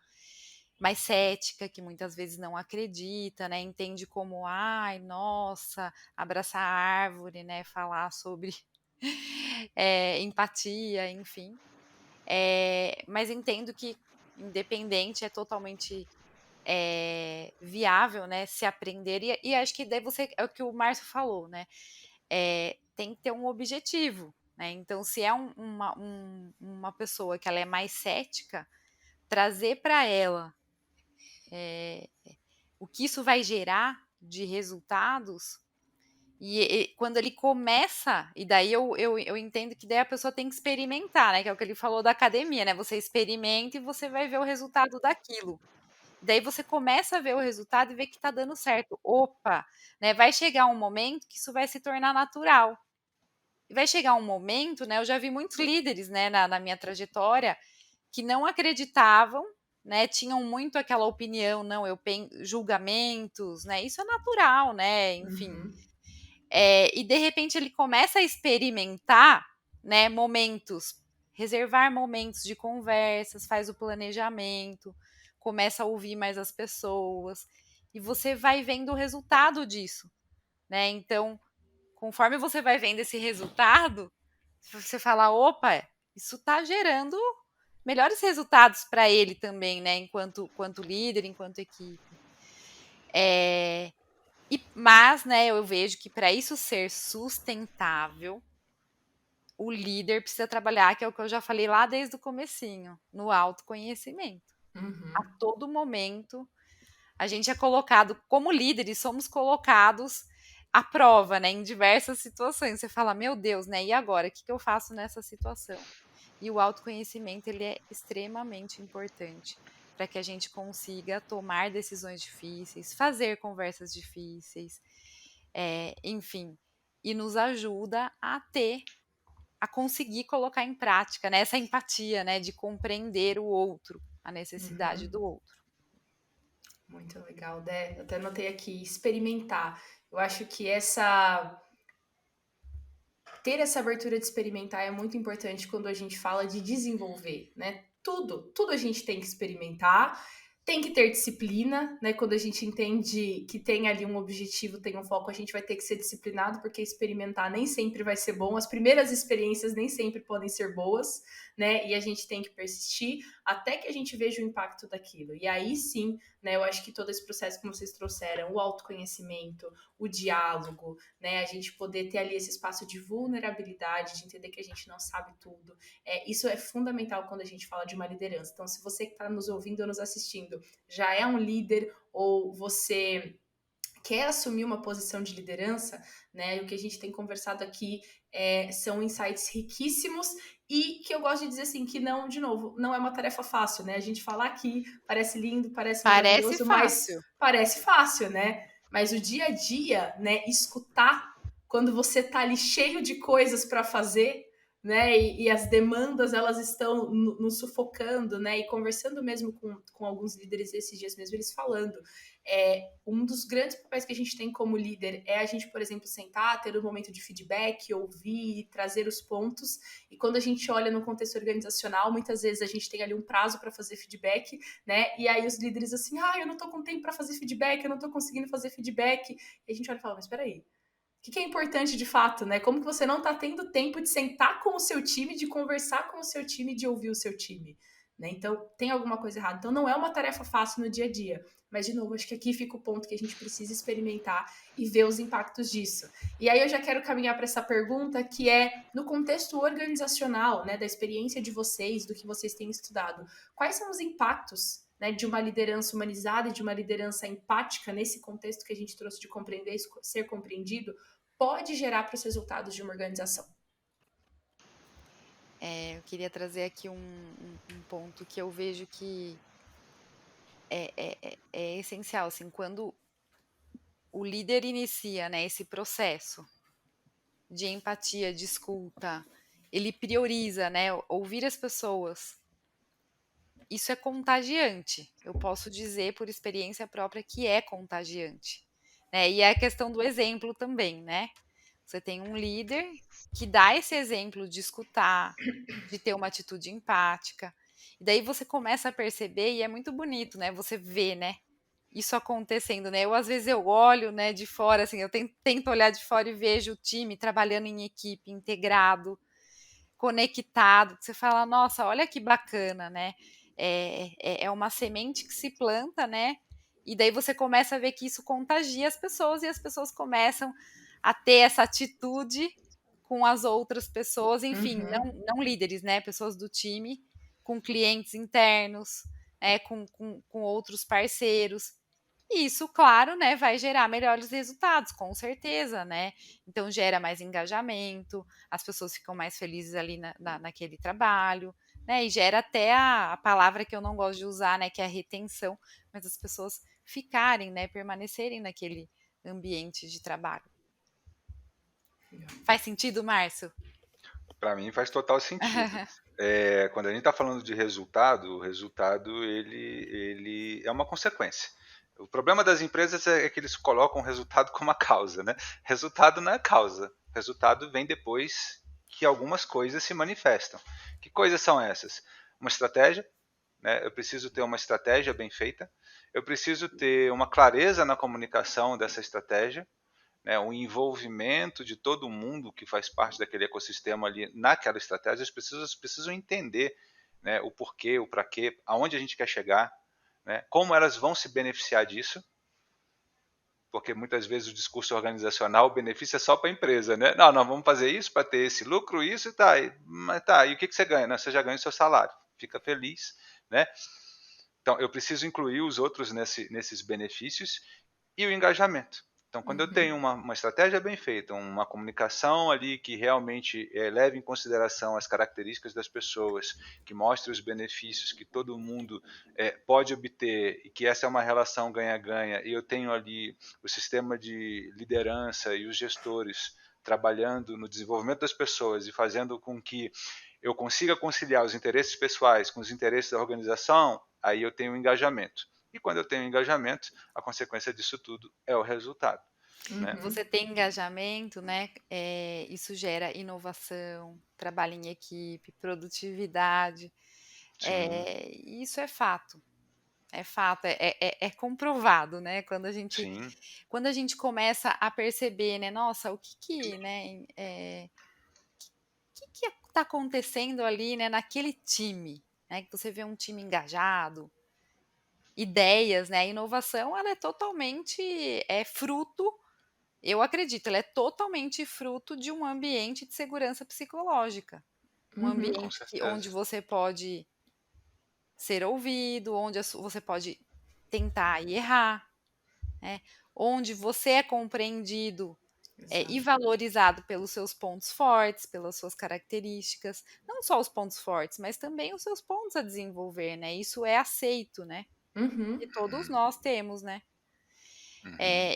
mais cética, que muitas vezes não acredita, né? Entende como, ai, nossa, abraçar a árvore, né? Falar sobre empatia, enfim. Mas entendo que independente é totalmente viável, né, se aprender, e acho que daí é o que o Márcio falou, né, tem que ter um objetivo, né, então se é uma pessoa que ela é mais cética, trazer para ela o que isso vai gerar de resultados, e quando ele começa, e daí eu entendo que daí a pessoa tem que experimentar, né, que é o que ele falou da academia, né, você experimenta e você vai ver o resultado daquilo. Daí você começa a ver o resultado e ver que está dando certo. Opa, né, vai chegar um momento que isso vai se tornar natural. E vai chegar um momento, né, eu já vi muitos líderes, né, na minha trajetória, que não acreditavam, né, tinham muito aquela opinião, não, julgamentos, né, isso é natural, né, enfim. E de repente ele começa a experimentar, né, reservar momentos de conversas, faz o planejamento, começa a ouvir mais as pessoas, e você vai vendo o resultado disso, né? Então, conforme você vai vendo esse resultado, você fala, opa, isso está gerando melhores resultados para ele também, né? Enquanto líder, enquanto equipe. Mas, né, eu vejo que para isso ser sustentável, o líder precisa trabalhar, que é o que eu já falei lá desde o comecinho, no autoconhecimento. A todo momento, a gente é colocado, como líderes, somos colocados à prova, né, em diversas situações. Você fala, meu Deus, né, e agora? O que eu faço nessa situação? E o autoconhecimento, ele é extremamente importante para que a gente consiga tomar decisões difíceis, fazer conversas difíceis, enfim, e nos ajuda a conseguir colocar em prática, né, essa empatia, né, de compreender o outro, a necessidade do outro. Muito legal, Dé. Até anotei aqui, experimentar. Eu acho que ter essa abertura de experimentar é muito importante quando a gente fala de desenvolver, né? Tudo a gente tem que experimentar, tem que ter disciplina, né? Quando a gente entende que tem ali um objetivo, tem um foco, a gente vai ter que ser disciplinado, porque experimentar nem sempre vai ser bom, as primeiras experiências nem sempre podem ser boas, né? E a gente tem que persistir até que a gente veja o impacto daquilo. E aí sim, né? Eu acho que todo esse processo que vocês trouxeram, o autoconhecimento, o diálogo, né? A gente poder ter ali esse espaço de vulnerabilidade, de entender que a gente não sabe tudo. Isso é fundamental quando a gente fala de uma liderança. Então, se você que está nos ouvindo ou nos assistindo já é um líder ou você quer assumir uma posição de liderança, né? O que a gente tem conversado aqui são insights riquíssimos e que eu gosto de dizer assim, que não, de novo, não é uma tarefa fácil, né? A gente falar aqui parece lindo, parece maravilhoso, mas parece fácil, né? Mas o dia a dia, né? Escutar quando você tá ali cheio de coisas para fazer, né? E as demandas elas estão nos sufocando, né? E conversando mesmo com alguns líderes esses dias mesmo, eles falando. Um dos grandes papéis que a gente tem como líder é a gente, por exemplo, sentar, ter um momento de feedback, ouvir, trazer os pontos. E quando a gente olha no contexto organizacional, muitas vezes a gente tem ali um prazo para fazer feedback, né? E aí os líderes assim, eu não tô com tempo para fazer feedback, eu não tô conseguindo fazer feedback. E a gente olha e fala, mas peraí, o que é importante de fato, né? Como que você não está tendo tempo de sentar com o seu time, de conversar com o seu time, de ouvir o seu time, né? Então, tem alguma coisa errada. Então, não é uma tarefa fácil no dia a dia. Mas, de novo, acho que aqui fica o ponto que a gente precisa experimentar e ver os impactos disso. E aí eu já quero caminhar para essa pergunta, que é, no contexto organizacional, né, da experiência de vocês, do que vocês têm estudado, quais são os impactos, né, de uma liderança humanizada e de uma liderança empática nesse contexto que a gente trouxe de compreender e ser compreendido, pode gerar para os resultados de uma organização? Eu queria trazer aqui um ponto que eu vejo que é essencial, assim, quando o líder inicia, né, esse processo de empatia, de escuta, ele prioriza, né, ouvir as pessoas. Isso é contagiante. Eu posso dizer por experiência própria que é contagiante, né? E é a questão do exemplo também, né? Você tem um líder que dá esse exemplo de escutar, de ter uma atitude empática. E daí você começa a perceber, e é muito bonito, né? Você vê, né? Isso acontecendo, né? Às vezes eu olho, né, de fora, assim, eu tento olhar de fora e vejo o time trabalhando em equipe, integrado, conectado. Você fala, nossa, olha que bacana, né? É uma semente que se planta, né? E daí você começa a ver que isso contagia as pessoas e as pessoas começam a ter essa atitude com as outras pessoas, enfim, não líderes, né? Pessoas do time, com clientes internos, com outros parceiros. E isso, claro, né, vai gerar melhores resultados, com certeza, né? Então gera mais engajamento, as pessoas ficam mais felizes ali naquele trabalho, né? E gera até a palavra que eu não gosto de usar, né? Que é a retenção, mas as pessoas ficarem, né? Permanecerem naquele ambiente de trabalho. Faz sentido, Márcio? Para mim faz total sentido. Quando a gente está falando de resultado, o resultado ele é uma consequência. O problema das empresas é que eles colocam o resultado como a causa, né? Resultado não é causa. Resultado vem depois que algumas coisas se manifestam. Que coisas são essas? Uma estratégia, né? Eu preciso ter uma estratégia bem feita. Eu preciso ter uma clareza na comunicação dessa estratégia, né, o envolvimento de todo mundo que faz parte daquele ecossistema ali naquela estratégia. As pessoas precisam entender, né, o porquê, o para quê, aonde a gente quer chegar, né, como elas vão se beneficiar disso, porque muitas vezes o discurso organizacional beneficia só para a empresa, né? Não, vamos fazer isso para ter esse lucro, isso e tá. Mas tá, e o que você ganha? Não, você já ganha o seu salário, fica feliz, né? Então, eu preciso incluir os outros nesses benefícios e o engajamento. Então, quando eu tenho uma estratégia bem feita, uma comunicação ali que realmente leve em consideração as características das pessoas, que mostre os benefícios que todo mundo pode obter e que essa é uma relação ganha-ganha, e eu tenho ali o sistema de liderança e os gestores trabalhando no desenvolvimento das pessoas e fazendo com que eu consiga conciliar os interesses pessoais com os interesses da organização, aí eu tenho engajamento. E quando eu tenho engajamento, a consequência disso tudo é o resultado. Né? Você tem engajamento, né? Isso gera inovação, trabalho em equipe, produtividade. Isso é fato. É fato, é comprovado, né? Quando a gente começa a perceber, né? Nossa, o que está acontecendo ali, né? Naquele time, né? Que você vê um time engajado, ideias, né? A inovação, ela é totalmente fruto, eu acredito, ela é totalmente fruto de um ambiente de segurança psicológica. Um ambiente onde você pode ser ouvido, onde você pode tentar e errar, né? Onde você é compreendido e valorizado pelos seus pontos fortes, pelas suas características, não só os pontos fortes, mas também os seus pontos a desenvolver, né? Isso é aceito, né? E todos nós temos, né?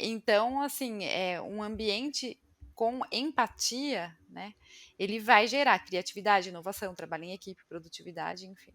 Então, assim, um ambiente com empatia, né? Ele vai gerar criatividade, inovação, trabalho em equipe, produtividade, enfim.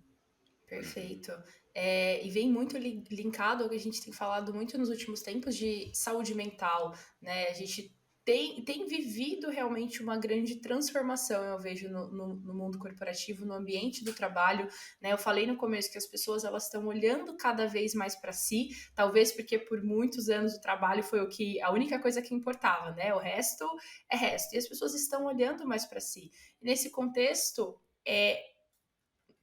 Perfeito. E vem muito linkado ao que a gente tem falado muito nos últimos tempos de saúde mental, né? A gente tem vivido realmente uma grande transformação, eu vejo, no mundo corporativo, no ambiente do trabalho, né? Eu falei no começo que as pessoas elas estão olhando cada vez mais para si, talvez porque por muitos anos o trabalho foi a única coisa que importava, né? O resto é resto. E as pessoas estão olhando mais para si. E nesse contexto,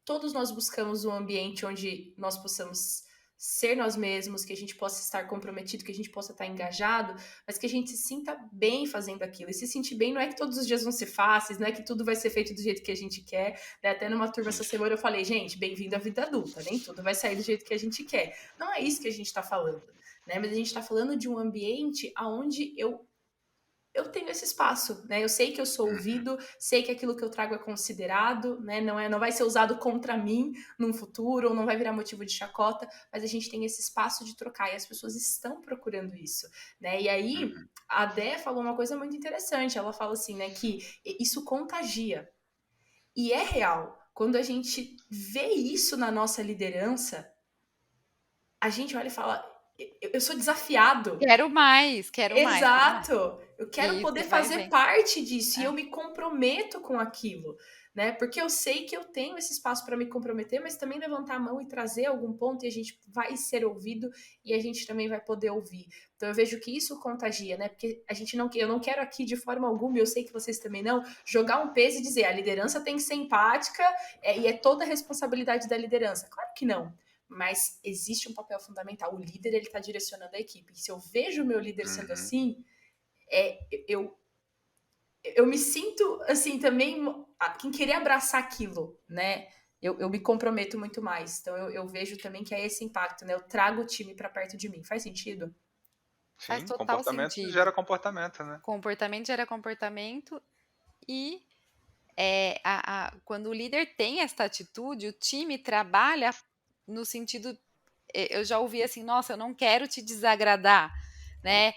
todos nós buscamos um ambiente onde nós possamos ser nós mesmos, que a gente possa estar comprometido, que a gente possa estar engajado, mas que a gente se sinta bem fazendo aquilo. E se sentir bem não é que todos os dias vão ser fáceis, não é que tudo vai ser feito do jeito que a gente quer. Né? Até numa turma essa semana eu falei, gente, bem-vindo à vida adulta, nem tudo vai sair do jeito que a gente quer. Não é isso que a gente está falando, né? Mas a gente está falando de um ambiente onde eu tenho esse espaço, né? Eu sei que eu sou ouvido, sei que aquilo que eu trago é considerado, né? Não vai ser usado contra mim num futuro, ou não vai virar motivo de chacota, mas a gente tem esse espaço de trocar e as pessoas estão procurando isso, né? E aí a Dé falou uma coisa muito interessante, ela fala assim, né, que isso contagia. E é real. Quando a gente vê isso na nossa liderança, a gente olha e fala, eu sou desafiado. Quero mais. Exato. Eu quero Isso, poder fazer parte disso e eu me comprometo com aquilo, né? Porque eu sei que eu tenho esse espaço para me comprometer, mas também levantar a mão e trazer algum ponto e a gente vai ser ouvido e a gente também vai poder ouvir. Então eu vejo que isso contagia, né? Porque eu não quero aqui de forma alguma, e eu sei que vocês também não, jogar um peso e dizer a liderança tem que ser empática e é toda a responsabilidade da liderança. Claro que não. mas existe um papel fundamental. O líder, ele está direcionando a equipe. E se eu vejo o meu líder sendo assim, eu me sinto, assim, também quem querer abraçar aquilo, né? Eu me comprometo muito mais. Então, eu vejo também que é esse impacto, né? Eu trago o time para perto de mim. Faz sentido? Faz Sim, total comportamento sentido. gera comportamento, né? Comportamento gera comportamento e quando o líder tem esta atitude, o time trabalha no sentido. Eu já ouvi assim, nossa, eu não quero te desagradar, né?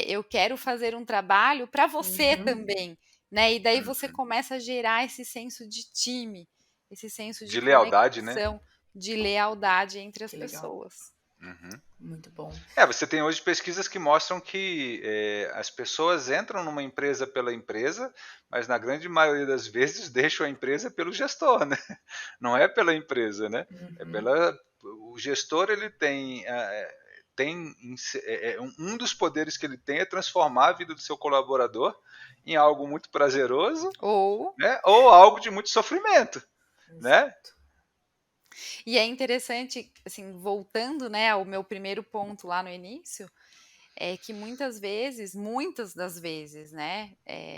Eu quero fazer um trabalho para você também, né? E daí você começa a gerar esse senso de time, esse senso de De lealdade, né? conexão, de lealdade entre as Que legal. pessoas. Muito bom. Você tem hoje pesquisas que mostram que as pessoas entram numa empresa pela empresa, mas na grande maioria das vezes deixam a empresa pelo gestor, né? Não é pela empresa, né? O gestor, ele tem um dos poderes que ele tem é transformar a vida do seu colaborador em algo muito prazeroso, né? Ou algo de muito sofrimento, né? E é interessante, assim, voltando, né, ao meu primeiro ponto lá no início, é que muitas das vezes, né,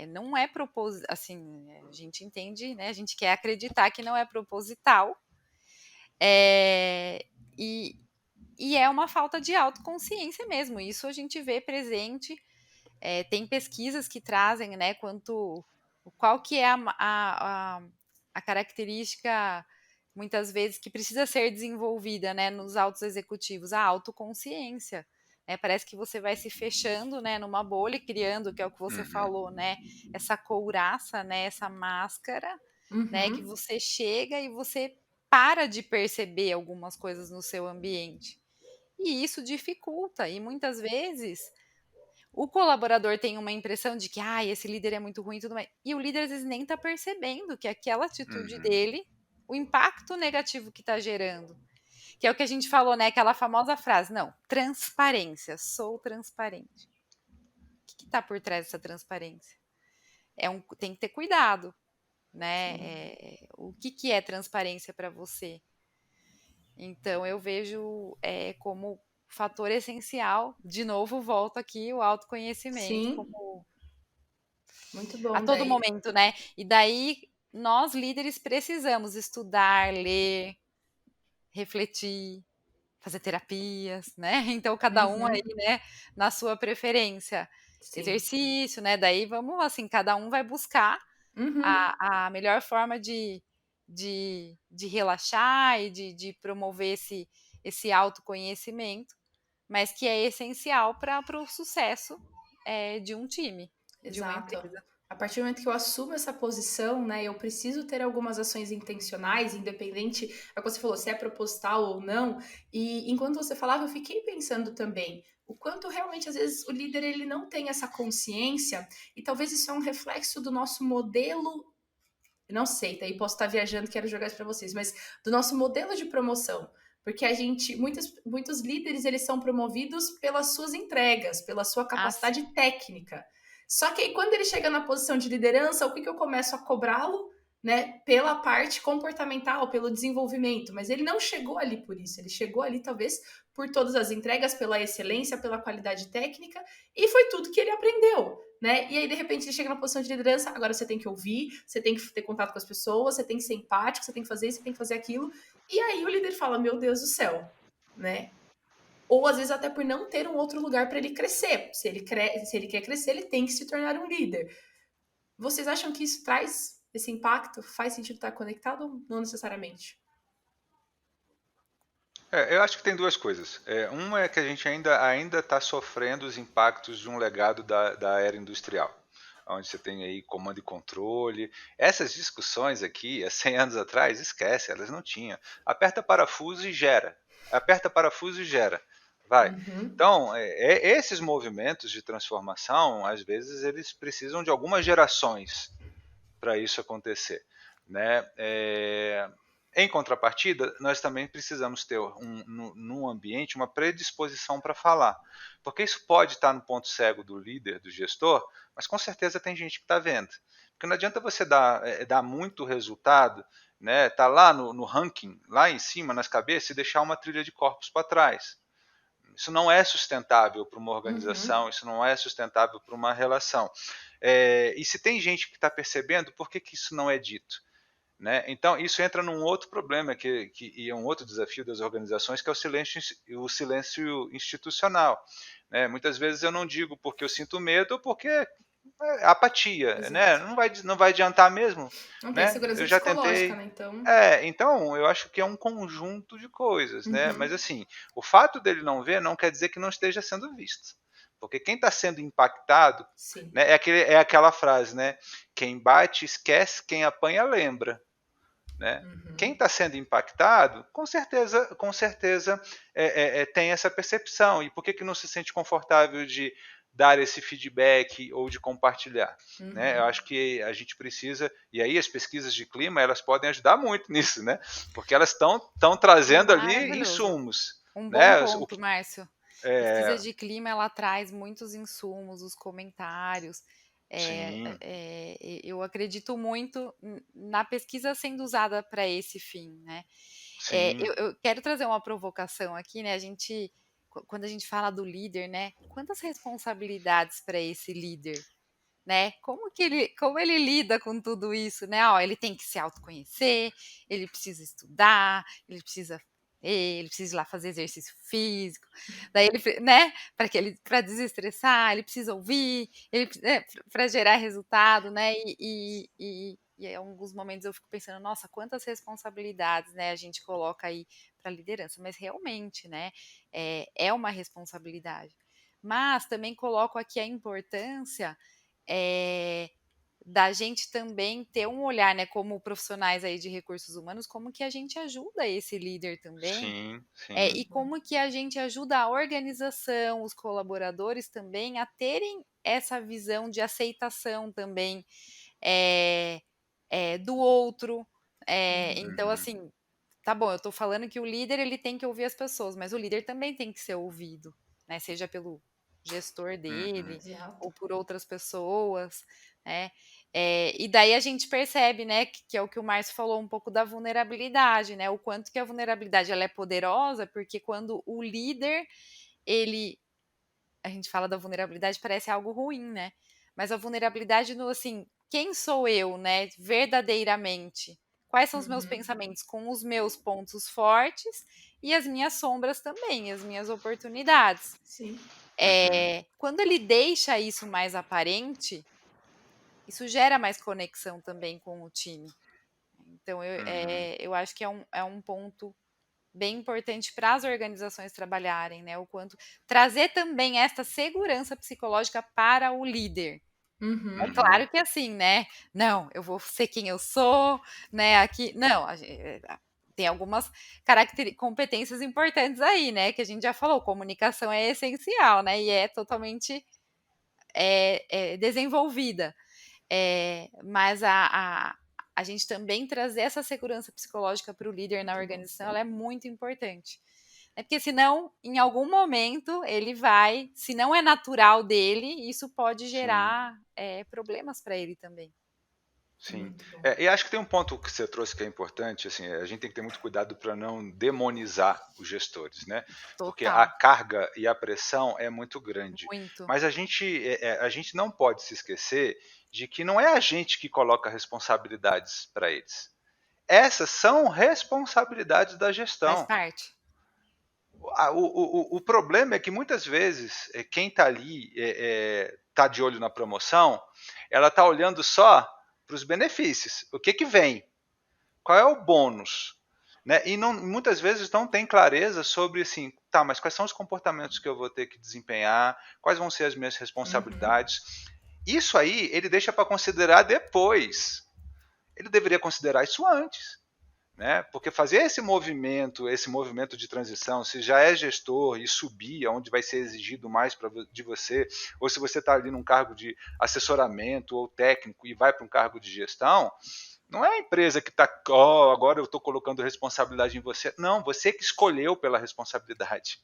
não é proposital, assim, a gente entende, né, a gente quer acreditar que não é proposital, e é uma falta de autoconsciência mesmo, isso a gente vê presente, tem pesquisas que trazem, né, qual que é a característica, muitas vezes, que precisa ser desenvolvida, né, nos altos executivos, a autoconsciência. Parece que você vai se fechando, né, numa bolha, criando, que é o que você falou, né, essa couraça, né, essa máscara, né, que você chega e você para de perceber algumas coisas no seu ambiente. E isso dificulta, e muitas vezes o colaborador tem uma impressão de que esse líder é muito ruim e tudo mais. E o líder às vezes nem está percebendo que aquela atitude dele, o impacto negativo que está gerando. Que é o que a gente falou, né? Aquela famosa frase, não, transparência, sou transparente. O que está por trás dessa transparência? Tem que ter cuidado, né? O que é transparência para você? Então, eu vejo como fator essencial, de novo, volto aqui, o autoconhecimento, Sim. como Muito bom. a todo momento, né? E daí, nós líderes precisamos estudar, ler, refletir, fazer terapias, né? Então, cada um aí, né, na sua preferência. Sim. Exercício, né? Daí, vamos assim, cada um vai buscar a melhor forma de relaxar e de promover esse autoconhecimento, mas que é essencial para o sucesso de um time, de uma Exato. empresa. A partir do momento que eu assumo essa posição, né, eu preciso ter algumas ações intencionais, independente, é o que você falou, se é proposital ou não. E enquanto você falava, eu fiquei pensando também o quanto realmente, às vezes, o líder ele não tem essa consciência, e talvez isso é um reflexo do nosso modelo. Não sei, daí posso estar viajando, quero jogar isso para vocês, mas do nosso modelo de promoção. Porque muitos líderes, eles são promovidos pelas suas entregas, pela sua capacidade técnica. Só que aí, quando ele chega na posição de liderança, o que eu começo a cobrá-lo? Né, pela parte comportamental, pelo desenvolvimento, mas ele não chegou ali por isso, ele chegou ali talvez por todas as entregas, pela excelência, pela qualidade técnica, e foi tudo que ele aprendeu, né? E aí, de repente, ele chega na posição de liderança, agora você tem que ouvir, você tem que ter contato com as pessoas, você tem que ser empático, você tem que fazer isso, você tem que fazer aquilo, e aí o líder fala, meu Deus do céu, né? Ou às vezes até por não ter um outro lugar para ele crescer. Se ele quer crescer, ele tem que se tornar um líder. Vocês acham que isso traz esse impacto? Faz sentido estar conectado ou não necessariamente? Eu acho que tem duas coisas. Uma é que a gente ainda está sofrendo os impactos de um legado da era industrial, onde você tem aí comando e controle. Essas discussões aqui, há 100 anos atrás, esquece, elas não tinham. Aperta parafuso e gera. Aperta parafuso e gera. Vai. Então, esses movimentos de transformação, às vezes, eles precisam de algumas gerações para isso acontecer, né? Em contrapartida, nós também precisamos ter num ambiente uma predisposição para falar, porque isso pode estar no ponto cego do líder, do gestor, mas com certeza tem gente que está vendo. Porque não adianta você dar muito resultado, né, tá lá no ranking, lá em cima, nas cabeças, e deixar uma trilha de corpos para trás. Isso não é sustentável para uma organização, isso não é sustentável para uma relação. E se tem gente que está percebendo, por que isso não é dito? Né? Então, isso entra num outro problema e é um outro desafio das organizações, que é o silêncio institucional. Né? Muitas vezes eu não digo porque eu sinto medo ou porque é apatia. Né? Não vai adiantar mesmo. Não tem segurança eu já psicológica, tentei. né? Então, eu acho que é um conjunto de coisas. Né? Mas, assim, o fato dele não ver não quer dizer que não esteja sendo visto. Porque quem está sendo impactado, né, é aquela frase, né? Quem bate esquece, quem apanha lembra. Né? Quem está sendo impactado, com certeza tem essa percepção. E por que não se sente confortável de dar esse feedback ou de compartilhar? Né? Eu acho que a gente precisa, e aí as pesquisas de clima, elas podem ajudar muito nisso, né? Porque elas estão trazendo ali insumos. Um bom né? ponto, Márcio. Pesquisa de clima, ela traz muitos insumos, os comentários. Eu acredito muito na pesquisa sendo usada para esse fim, né? Eu quero trazer uma provocação aqui, né? Quando a gente fala do líder, né? Quantas responsabilidades para esse líder, né? Como ele lida com tudo isso, né? Ele tem que se autoconhecer, ele precisa estudar, ele precisa ir lá fazer exercício físico, daí ele, né, para desestressar, ele precisa ouvir, para gerar resultado, né? E em alguns momentos eu fico pensando, nossa, quantas responsabilidades, né, a gente coloca aí para a liderança, mas realmente, né, é uma responsabilidade. Mas também coloco aqui a importância da gente também ter um olhar, né, como profissionais aí de recursos humanos, como que a gente ajuda esse líder também, e como que a gente ajuda a organização, os colaboradores também a terem essa visão de aceitação também do outro. Então, assim, tá bom, eu tô falando que o líder ele tem que ouvir as pessoas, mas o líder também tem que ser ouvido, né, seja pelo gestor dele ou por outras pessoas, né? E daí a gente percebe, né, que é o que o Márcio falou um pouco da vulnerabilidade, né? O quanto que a vulnerabilidade ela é poderosa, porque quando o líder, a gente fala da vulnerabilidade, parece algo ruim, né? Mas a vulnerabilidade no assim, quem sou eu, né, verdadeiramente? Quais são os meus pensamentos com os meus pontos fortes e as minhas sombras também, as minhas oportunidades. Sim. Quando ele deixa isso mais aparente, isso gera mais conexão também com o time. Então, eu acho que é um ponto bem importante para as organizações trabalharem, né? O quanto trazer também essa segurança psicológica para o líder. É claro que assim, né? Não, eu vou ser quem eu sou, né? Aqui, não, tem algumas competências importantes aí, né? Que a gente já falou, comunicação é essencial, né? E é totalmente desenvolvida. Mas a gente também trazer essa segurança psicológica para o líder na organização, ela é muito importante. Porque senão, em algum momento, ele vai, se não é natural dele, isso pode gerar problemas para ele também. Sim. E acho que tem um ponto que você trouxe que é importante, assim, a gente tem que ter muito cuidado para não demonizar os gestores, né? Porque a carga e a pressão é muito grande. Muito. Mas a gente não pode se esquecer de que não é a gente que coloca responsabilidades para eles. Essas são responsabilidades da gestão. Faz parte. O problema é que muitas vezes quem está ali está de olho na promoção, ela está olhando só para os benefícios. O que vem? Qual é o bônus? Né? E muitas vezes não tem clareza sobre assim, tá, mas quais são os comportamentos que eu vou ter que desempenhar, quais vão ser as minhas responsabilidades. Isso aí ele deixa para considerar depois. Ele deveria considerar isso antes. Né? Porque fazer esse movimento de transição, se já é gestor e subir, onde vai ser exigido mais de você, ou se você está ali num cargo de assessoramento ou técnico e vai para um cargo de gestão, Não é a empresa que está, agora eu estou colocando responsabilidade em você. Não, você que escolheu pela responsabilidade.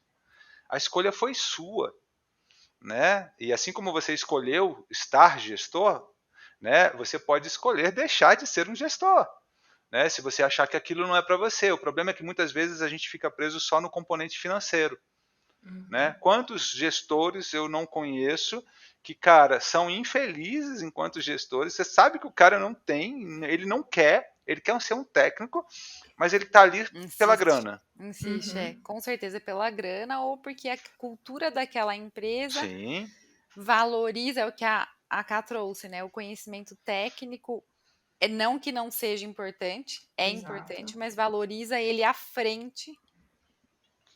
A escolha foi sua, né? E assim como você escolheu estar gestor, né, você pode escolher deixar de ser um gestor, né? Se você achar que aquilo não é para você. O problema é que muitas vezes a gente fica preso só no componente financeiro. Né? Quantos gestores eu não conheço que, cara, são infelizes enquanto gestores? Você sabe que o cara não tem, ele não quer, ele quer ser um técnico, mas ele está ali pela grana. Insiste, com certeza pela grana ou porque a cultura daquela empresa Sim. valoriza o que a Ká trouxe, né? O conhecimento técnico, não que não seja importante, é importante, mas valoriza ele à frente,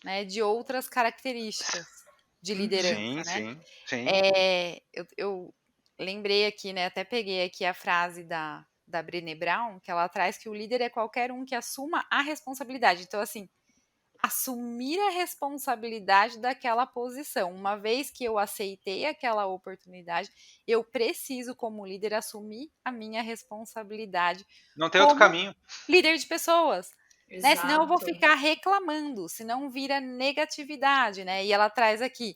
né, de outras características de liderança, né? Sim. Eu lembrei aqui, né? Até peguei aqui a frase da Brené Brown, que ela traz que o líder é qualquer um que assuma a responsabilidade. Então, assim, assumir a responsabilidade daquela posição. Uma vez que eu aceitei aquela oportunidade, eu preciso, como líder, assumir a minha responsabilidade. Não tem outro caminho. Líder de pessoas. Né? Senão eu vou ficar reclamando, senão vira negatividade, né? E ela traz aqui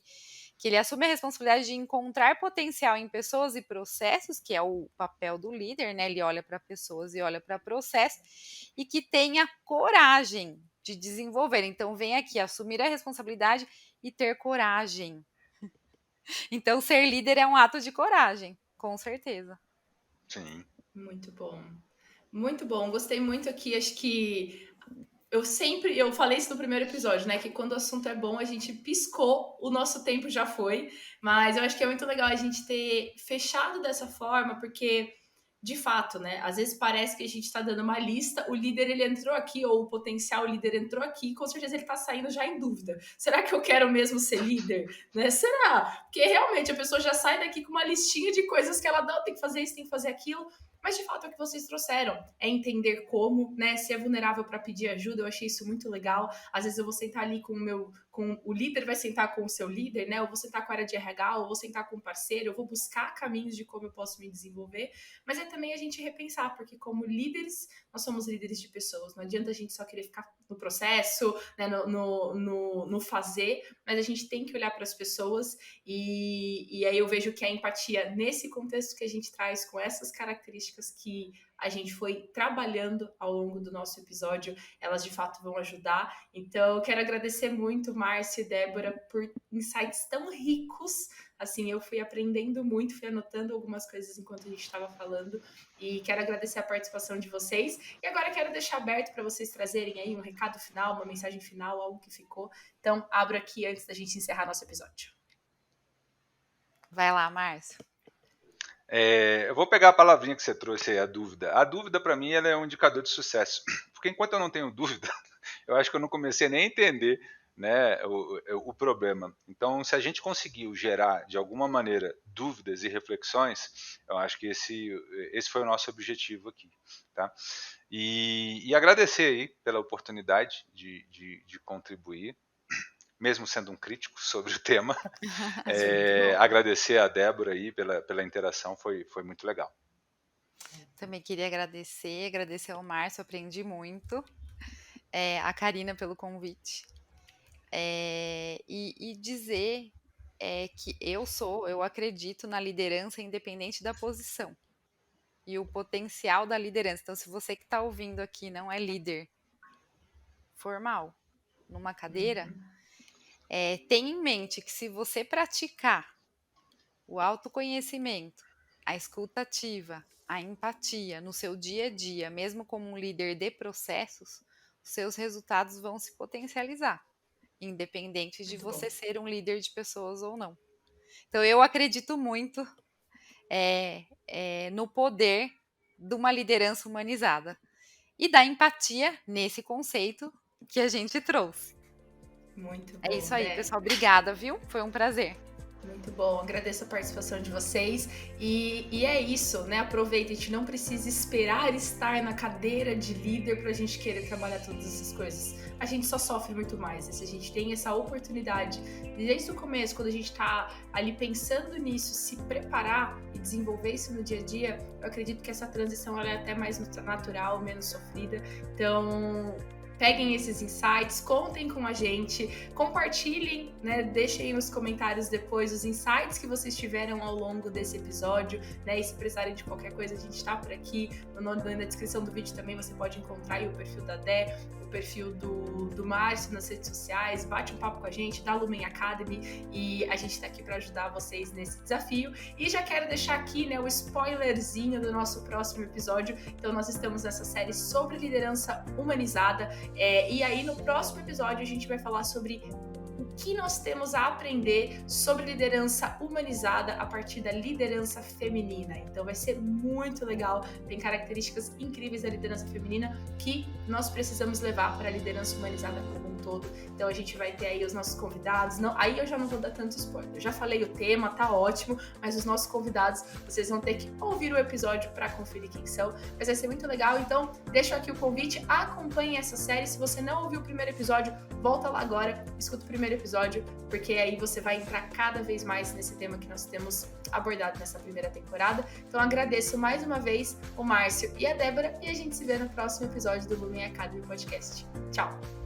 que ele assume a responsabilidade de encontrar potencial em pessoas e processos, que é o papel do líder, né? Ele olha para pessoas e olha para processos, e que tenha coragem de desenvolver. Então, vem aqui, assumir a responsabilidade e ter coragem. Então, ser líder é um ato de coragem, com certeza. Sim. Muito bom. Muito bom. Gostei muito aqui. Acho que eu falei isso no primeiro episódio, né? Que quando o assunto é bom, a gente piscou, o nosso tempo já foi. Mas eu acho que é muito legal a gente ter fechado dessa forma, porque, de fato, né? Às vezes parece que a gente tá dando uma lista, o líder ele entrou aqui, ou o potencial líder entrou aqui, e com certeza ele tá saindo já em dúvida. Será que eu quero mesmo ser líder? Né? Será? Porque realmente a pessoa já sai daqui com uma listinha de coisas que ela não tem que fazer isso, tem que fazer aquilo. Mas de fato é o que vocês trouxeram, é entender como, né, ser vulnerável para pedir ajuda. Eu achei isso muito legal. Às vezes eu vou sentar ali com o líder vai sentar com o seu líder, né? Eu vou sentar com a área de RH, ou vou sentar com um parceiro, eu vou buscar caminhos de como eu posso me desenvolver. Mas é também a gente repensar, porque como líderes, nós somos líderes de pessoas. Não adianta a gente só querer ficar no processo, né, no fazer, mas a gente tem que olhar para as pessoas e aí eu vejo que a empatia, nesse contexto que a gente traz, com essas características que a gente foi trabalhando ao longo do nosso episódio, elas de fato vão ajudar. Então, eu quero agradecer muito, Márcia e Débora, por insights tão ricos. Assim, eu fui aprendendo muito, fui anotando algumas coisas enquanto a gente estava falando, e quero agradecer a participação de vocês. E agora quero deixar aberto para vocês trazerem aí um recado final, uma mensagem final, algo que ficou. Então, abro aqui antes da gente encerrar nosso episódio. Vai lá, Márcio. Eu vou pegar a palavrinha que você trouxe aí, a dúvida. A dúvida, para mim, ela é um indicador de sucesso. Porque enquanto eu não tenho dúvida, eu acho que eu não comecei nem a entender, né, o problema. Então, se a gente conseguiu gerar, de alguma maneira, dúvidas e reflexões, eu acho que esse foi o nosso objetivo aqui. Tá? E agradecer aí pela oportunidade de contribuir, mesmo sendo um crítico sobre o tema. Agradecer a Débora aí pela interação, foi muito legal. Também queria agradecer ao Márcio, aprendi muito. A Karina pelo convite. E dizer que eu acredito na liderança independente da posição. E o potencial da liderança. Então, se você que está ouvindo aqui não é líder formal, numa cadeira, tenha em mente que se você praticar o autoconhecimento, a escuta ativa, a empatia no seu dia a dia, mesmo como um líder de processos, os seus resultados vão se potencializar, independente de você ser um líder de pessoas ou não. Então, eu acredito muito no poder de uma liderança humanizada e da empatia nesse conceito que a gente trouxe. Muito bom. É isso aí, pessoal. Obrigada, viu? Foi um prazer. Muito bom, agradeço a participação de vocês e é isso, né? Aproveita, a gente não precisa esperar estar na cadeira de líder pra gente querer trabalhar todas essas coisas. A gente só sofre muito mais, né? Se a gente tem essa oportunidade, desde o começo, quando a gente tá ali pensando nisso, se preparar e desenvolver isso no dia a dia, eu acredito que essa transição ela é até mais natural, menos sofrida. Então, peguem esses insights, contem com a gente, compartilhem, né? Deixem aí nos comentários depois os insights que vocês tiveram ao longo desse episódio, né? E se precisarem de qualquer coisa, a gente tá por aqui. Na descrição do vídeo também você pode encontrar aí o perfil da Dé, o perfil do Márcio nas redes sociais, bate um papo com a gente, da Lumen Academy, e a gente tá aqui para ajudar vocês nesse desafio. E já quero deixar aqui, né, o spoilerzinho do nosso próximo episódio. Então nós estamos nessa série sobre liderança humanizada. E aí no próximo episódio a gente vai falar sobre o que nós temos a aprender sobre liderança humanizada a partir da liderança feminina. Então vai ser muito legal, tem características incríveis da liderança feminina que nós precisamos levar para a liderança humanizada como um todo. Então a gente vai ter aí os nossos convidados, aí eu já não vou dar tanto spoiler, eu já falei o tema, tá ótimo, mas os nossos convidados, vocês vão ter que ouvir o episódio para conferir quem são, mas vai ser muito legal, então deixo aqui o convite, acompanhe essa série. Se você não ouviu o primeiro episódio, volta lá agora, escuta o primeiro episódio, porque aí você vai entrar cada vez mais nesse tema que nós temos abordado nessa primeira temporada. Então agradeço mais uma vez o Márcio e a Débora, e a gente se vê no próximo episódio do Lumen Academy Podcast. Tchau!